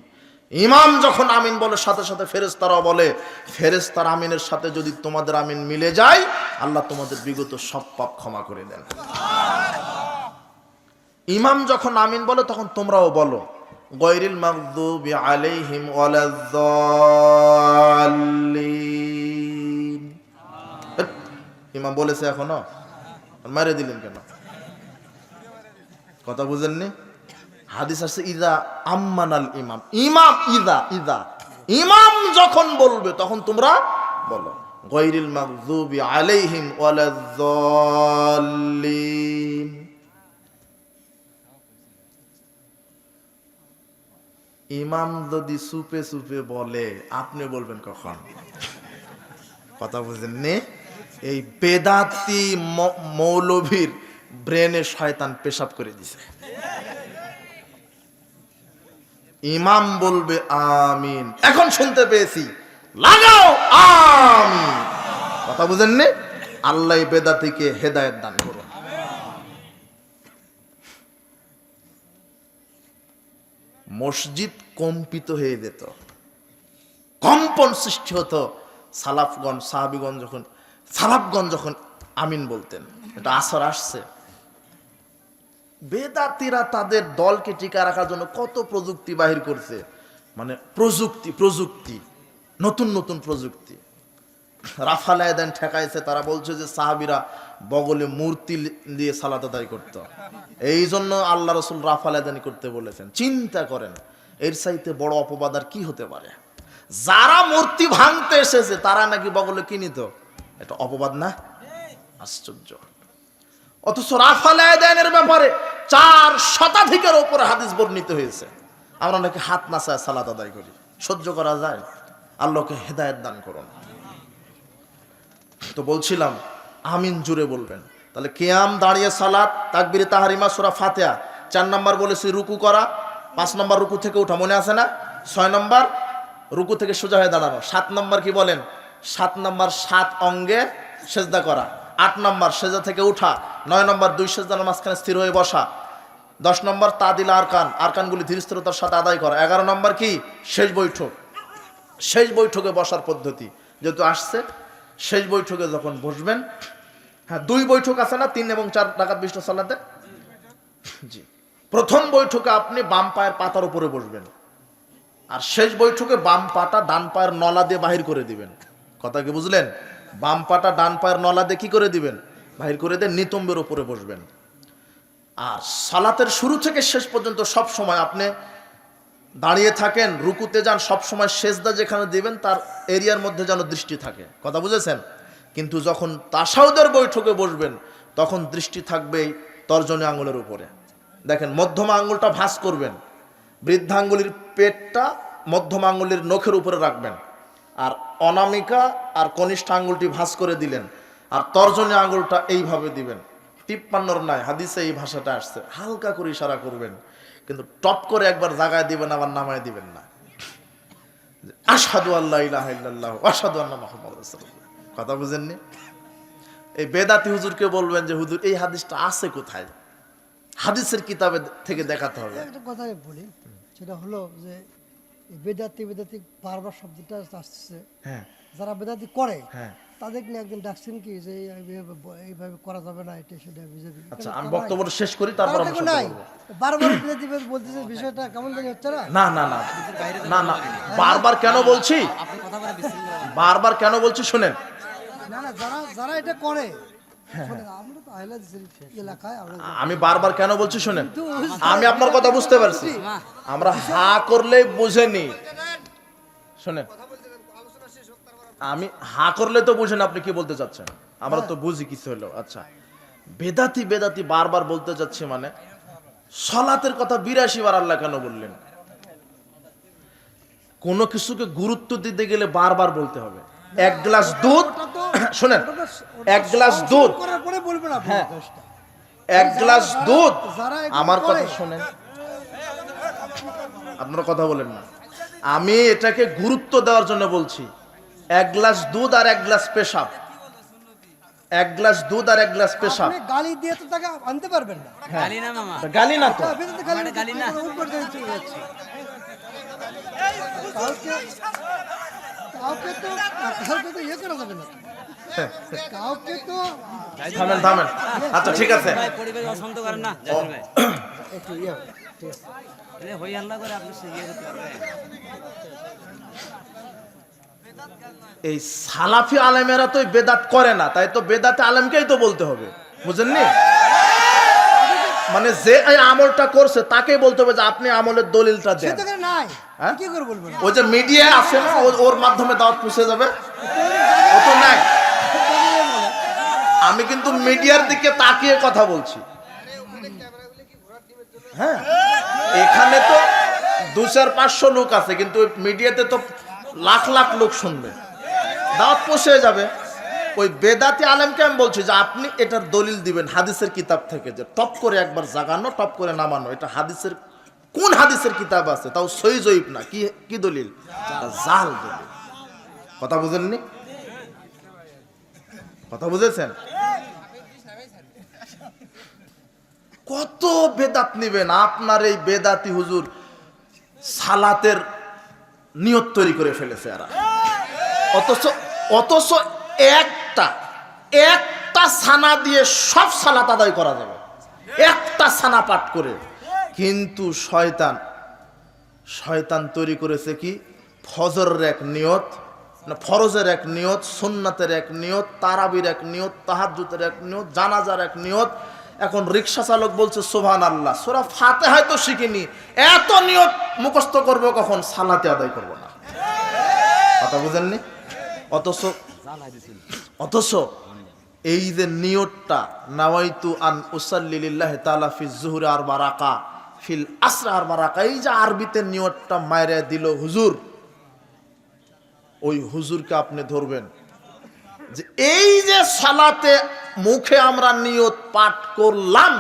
ইমাম যখন আমিন বলে সাথে সাথে ফেরেশতারাও বলে, ফেরেশতার আমিনের সাথে যদি তোমাদের আমিন মিলে যায় আল্লাহ তোমাদের বিগত সব পাপ ক্ষমা করে দেন। ইমাম যখন আমিন বলে তখন তোমরাও বলো, গায়রিল মাগদুবি আলাইহিম ওয়ালাদ-দাল্লিন। ইমাম বলেছে এখনো, মারে দিলেন কেন? কথা বুঝেননি? হাদিস আছে ইদা আম্মানাল ইমাম, ইমাম ইদা ইমাম যখন বলবে তখন তোমরা বলো গায়রিল মাগদুবি আলাইহিম ওয়ালাদ-দাল্লিন। ইমাম যদি সুপে সুপে বলে আপনি বলবেন কখন? কথা বুঝেননি? এই বেদাতি মৌলভীর ব্রেনে শয়তান পেশাব করে দিছে। ইমাম বলবে আমিন, এখন শুনতে পেয়েছি, লাগাও আমিন। কথা বুঝেননি? আল্লাহ বেদাতিকে হেদায়েত দান করুন। মসজিদ কম্পিত হয়ে যেত, কম্পন সৃষ্টি হতো সালাফগণ সাহাবীগণ যখন আমিন বলতেন। এটা আসর আসছে। বেদাতিরা তাদের দলকে টিকা রাখার জন্য কত প্রযুক্তি বাহির করছে, মানে প্রযুক্তি নতুন নতুন প্রযুক্তি। রাফাল আয়াদান ঠেকাইছে, তারা বলছে যে সাহাবীরা বগলে মূর্তি দিয়ে সালাত আদায় করত, এই জন্য আল্লাহ রাসূল রাফাল আয়াদানি করতে বলেছেন। চিন্তা করেন এর চাইতে বড় অপবাদ আর কি হতে পারে? যারা মূর্তি ভাঙতে এসেছে তারা নাকি বগলে কি নিত? এটা অপবাদ না? আশ্চর্য। অথচ রাফাল আয়াদানের ব্যাপারে 4 শতাধিকের উপরে হাদিস বর্ণিত হয়েছে। আমরা নাকি হাত নাচায় সালাত আদায় করি, সহ্য করা যায়? আল্লাহকে হেদায়েত দান করুন। তো বলছিলাম আমিন জুড়ে বলবেন। তাহলে কিয়াম, দাঁড়িয়ে সালাত, তাকবীরে তাহরিমা, সূরা ফাতিহা। 4 নম্বর বলেছি রুকু করা, 5 নম্বর রুকু থেকে ওঠা, মনে আছে না? 6 নম্বর রুকু থেকে সোজা হয়ে দাঁড়ানো। 7 নম্বর কি বলেন? 7 নম্বর 7 অঙ্গে সেজদা করা। 8 নম্বর সেজদা থেকে উঠা। 9 নম্বর 2 সেজদার মাঝখানে স্থির হয়ে বসা। 10 নম্বর তাদিল আরকানগুলি ধীরস্থিরতার সাথে আদায় করা। 11 নম্বর কি? শেষ বৈঠক। শেষ বৈঠকে বসার পদ্ধতি যেহেতু আসছে, শেষ বৈঠকে যখন বসবেন, হ্যাঁ 2 বৈঠক আছে না, 3 এবং 4 রাকাত বিশিষ্ট সালাতে? জি। প্রথম বৈঠকে আপনি বাম পায়ের পাতার উপরে বসবেন, আর শেষ বৈঠকে বাম পাটা ডান পায়ের নলা দিয়ে বাহির করে দিবেন। কথা কি বুঝলেন? বাম পাটা ডান পায়ের নলা দিয়ে কি করে দিবেন? বাহির করে দিয়ে নিতম্বের উপরে বসবেন। আর সালাতের শুরু থেকে শেষ পর্যন্ত সব সময় আপনি দাঁড়িয়ে থাকেন, রুকুতে যান, সব সময় সেজদা যেখানে দিবেন তার এরিয়ার মধ্যে যেন দৃষ্টি থাকে। কথা বুঝেছেন? কিন্তু যখন তাশাহুদের বৈঠকে বসবেন তখন দৃষ্টি থাকবে তর্জনী আঙ্গুলের উপরে। দেখেন মধ্যমা আঙ্গুলটা ভাঁজ করবেন, বৃদ্ধাঙ্গুলির পেটটা মধ্যমা আঙ্গুলির নখের উপরে রাখবেন, আর অনামিকা আর কনিষ্ঠ আঙ্গুলটি ভাঁজ করে দিলেন, আর তর্জনী আঙ্গুলটা এইভাবে দিবেন। 53 নাই, হাদিসে এই ভাষাটা আসছে। হালকা করে ইশারা করবেন, কিন্তু টপ করে একবার জায়গায় দিবেন, আবার নামায় দিবেন না। আশহাদু আল্লা ইলাহা ইল্লাল্লাহ ওয়া আশহাদু আন্না মুহাম্মাদুর রাসূলুল্লাহ। কথা বুঝেননি? এই বেদাতি হুজুরকে বলবেন যে হুজুর এই হাদিসটা আছে কোথায়? হাদিসের কিতাবে থেকে দেখাতে হবে। একটা কথাই বলি, সেটা হলো যে বেদাতি বারবার শব্দটা আসছে। হ্যাঁ, যারা বেদাতি করে হ্যাঁ, তাদেরকে একদিন ডাকছেন কি যে এইভাবে করা যাবে না, এটা সেটা বিজেপি। আচ্ছা আমি বক্তব্যটা শেষ করি, তারপর আমরা শুনতে পারবো। বারবার বেদাতি বলতেছে, বিষয়টা কেমন জানি হচ্ছে না? না না না না না, বারবার কেন বলছি, বারবার কেন বলছি শুনেন। না না, যারা এটা করে, শোনেন, আমরা তো আহলে হাদিসের এলাকায়, আমি বারবার কেন বলছি শুনেন। আমি আপনার কথা বুঝতে পারছি, আমরা হা করলেই বুঝেনি। শুনেন, আমি হা করলে তো বুঝেন আপনি কি বলতে চাচ্ছেন, আমরা তো বুঝি কিছু হলো। আচ্ছা, বেদাতি বারবার বলতে চাচ্ছি, মানে সালাতের কথা 82 বার আল্লাহ কেন বললেন? কোনো কিছুকে গুরুত্ব দিতে গেলে বারবার বলতে হবে। এক গ্লাস দুধ, শোনেন, এক গ্লাস দুধ, করার পরে বলবেন আপনি হ্যাঁ, দোষটা। এক গ্লাস দুধ, যারা এগুলো আমার কথা করে, শোনেন, আপনারা কথা বলেন না, আমি এটাকে গুরুত্ব দেওয়ার জন্য বলছি। এক গ্লাস দুধ আর এক গ্লাস পেশাব, এক গ্লাস দুধ আর এক গ্লাস পেশাব। আপনি গালি দিয়ে তো তাকে আনতে পারবেন না। গালি না মামা, গালি না তো, আপনি তো গালি মানে গালি না। উপর দিয়ে চলে যাচ্ছে। কাউকে কাউকে তো ইয়ে করা যাবে না, কাউকে তো থামেন থামেন, আচ্ছা ঠিক আছে, ভাই পরিবেশ অশান্ত করেন না জাহিদ ভাই, একটু ইয়ে ঠিক আছে। এ হই হাল্লা করে আপনি শিখিয়ে দিতে পারবেন। এই সালাফি আলেমেরা তো বেদাত করে না, তাই তো বেদাতে আলেমকেই তো বলতে হবে, বুঝেননি? মানে যে এই আমলটা করছে তাকেই বলতে হবে যে আপনি আমলের দলিলটা সে দেন। তো এখানে নাই, হ্যাঁ? কি করে বলবেন? ওই যে মিডিয়া আছে না, ওর মাধ্যমে দাওয়াত পৌঁছে যাবে, ও তো নাই। আমি কিন্তু মিডিয়ার দিকে তাকিয়ে কথা বলছি। হ্যাঁ, এখানে তো 200-500 লোক আছে, কিন্তু মিডিয়াতে তো লাখ লাখ লোক শুনবে, দাওয়াত পৌঁছে যাবে। ওই বেদাতি আলেমকে আমি বলছি যে আপনি এটার দলিল দিবেন হাদিসের কিতাব থেকে, যে টপ করে একবার জাগানো, টপ করে নামানো। এটা হাদিসের কোন হাদিসের কিতাব আছে, তাও সহি জয়ীফ না, কি কি দলিল? জাল দলিল। কথা বুঝেননি? কথা বুঝেছেন? কত বেদাত নিবেন? আপনার এই বেদাতি হুজুর সালাতের নিয়ত তৈরি করে ফেলেছে এরা, অথচ অথচ একটা সানা দিয়ে সব সালাত আদায় করা যাবে, একটা সানা পাঠ করে। কিন্তু শয়তান তৈরি করেছে কি, ফজরের এক নিয়ত, না ফরজের এক নিয়ত, সুন্নাতের এক নিয়ত, তারাবির এক নিয়ত, তাহাজ্জুদের এক নিয়ত, জানাজার এক নিয়ত। এখন রিক্সা চালক বলছে সুবহানাল্লাহ, সূরা ফাতিহা তো শিখিনি, এত নিয়ত মুখস্থ করব কখন, সালাতে আদায় করব না। কথা বুঝেননি? অথচ এই যে নিয়তটা, নাওয়াইতু আন উসাল্লি লিল্লাহি তাআলা ফি যুহরি আরবা রাকা ফিল আসর আরবা রাকা, এই যে আরবিতে নিয়তটা মাইরা দিল হুজুর, ওই হুজুরকে আপনি ধরবেন যে এই যে সালাতে মুখে আমরা নিয়ত পাঠ করলাম,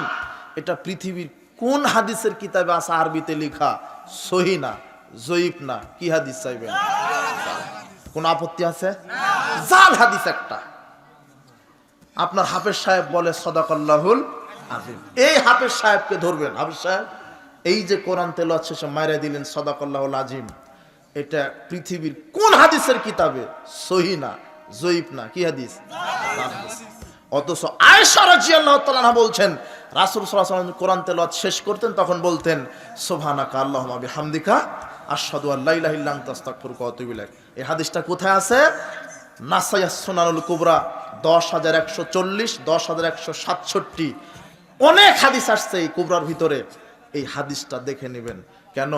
এটা পৃথিবীর কোন হাদিসের কিতাবে আছে আরবিতে লেখা? সহি না, জয়ীফ না, কি হাদিস চাইবেন? কোন আপত্তি আছে? জাল হাদিস একটা। আপনার হাফেজ সাহেব বলে সাদাকাল্লাহুল আযীম, এই হাফেজ সাহেবকে ধরবেন। হাফেজ সাহেব এই যে কোরআন তেলাওয়াত শেষে মাইরা দিলেন সাদাকাল্লাহুল আযীম, এটা পৃথিবীর কোন হাদিসের কিতাবে? সহি না, জয়ীফ না, কি হাদিস? অথচ আয়েশা রাদিয়াল্লাহু তাআলা আনহা বলছেন, রাসূল সাল্লাল্লাহু আলাইহি ওয়াসাল্লাম কোরআন তেলাওয়াত শেষ করতেন, তখন বলতেন সুবহানাকা আল্লাহুম্মা বিহামদিকা আশহাদু আল্লা ইলাহা ইল্লা আনতা আস্তাগফিরুকা ওয়া আতুবু ইলাইক। এই হাদিসটা কোথায় আছে? নাসাইয়াস সুনানুল কুবরা 10140, 10167, অনেক হাদিস আসছে এই কুবরার ভিতরে। এই হাদিসটা দেখে নেবেন। কেন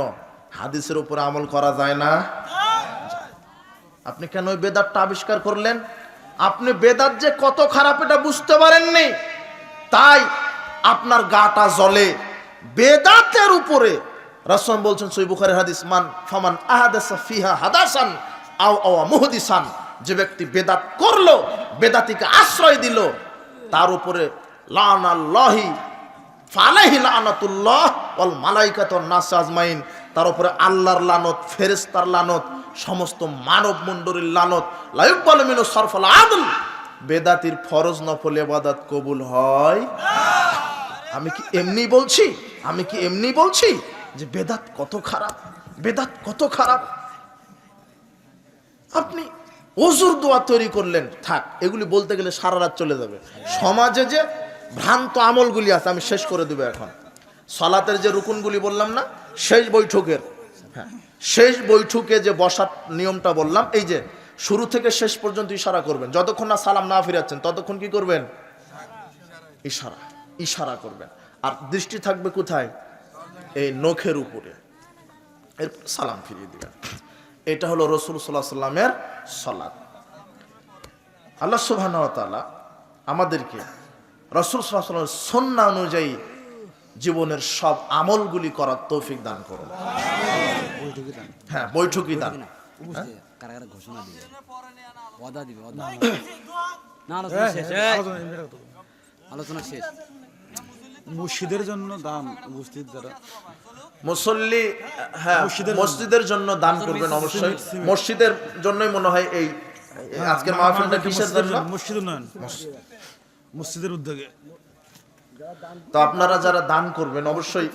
হাদিসের উপরে আমল করা যায় না? আপনি কেন ওই বেদাতটা আবিষ্কার করলেন? আপনি বেদাত যে কত খারাপ এটা বুঝতে পারেননি, তাই আপনার গাটা জ্বলে। বেদাতের উপরে রাসূল বলছেন সহিহ বুখারীর হাদিস, ফামান আহাদাসা ফিহা হাদাসান আও মুহদিসান, যে ব্যক্তি বেদাত করলো, বেদাতিকে আশ্রয় দিল, তার উপরে লানাল্লাহি ফালাইহি লানাতুল্লাহ ওয়াল মালাইকাতু ওয়ান নাস আজমাইন, তার উপরে আল্লাহর লানত, ফেরেশতার লানত, সমস্ত মানব মণ্ডলীর লানত। লা ইকবালু মিনহু সারফুল আদল, বেদাতির ফরজ নফল ইবাদত কবুল হয় না। আমি কি এমনি বলছি যে বেদাত কত খারাপ, বেদাত কত খারাপ? আপনি ওযুর দোয়া তৈরি করলেন, থাক, এগুলি বলতে গেলে সারা রাত চলে যাবে। সমাজে যে ভ্রান্ত আমলগুলি আছে আমি শেষ করে দেব এখন। সালাতের যে রুকুনগুলি বললাম না, শেষ বৈঠকে যে বসার নিয়মটা বললাম, এই যে শুরু থেকে শেষ পর্যন্ত ইশারা করবেন, যতক্ষণ না সালাম না ফিরাচ্ছেন ততক্ষণ কি করবেন? ইশারা করবেন। আর দৃষ্টি থাকবে কোথায়? এই নখের উপরে, এরপর সালাম ফিরিয়ে দিবেন। এটা হলো রাসূল সাল্লাল্লাহু আলাইহি ওয়াসাল্লামের সালাত। আল্লাহ সুবহানাহু ওয়া তাআলা আমাদেরকে রাসূল সাল্লাল্লাহু আলাইহি ওয়াসাল্লামের সুন্নাহ অনুযায়ী জীবনের সব আমলগুলি করার তৌফিক দান করুন। হ্যাঁ, বৈঠকই দান। বুঝতে কারা কারা ঘোষণা দিবে, ওয়াদা দিবে, ওয়াদা না, আলোচনা শেষ, আলোচনা শেষ। মসজিদের জন্য দান, উপস্থিত যারা মুসল্লি, হ্যাঁ, মসজিদের জন্য দান করবেন অবশ্যই। মসজিদের জন্যই মনে হয় এই আজকের মাহফিলটা কিসের জন্য? মসজিদ উন্নয়ন, মসজিদের উদ্যোগে। তো আপনারা যারা দান করবেন অবশ্যই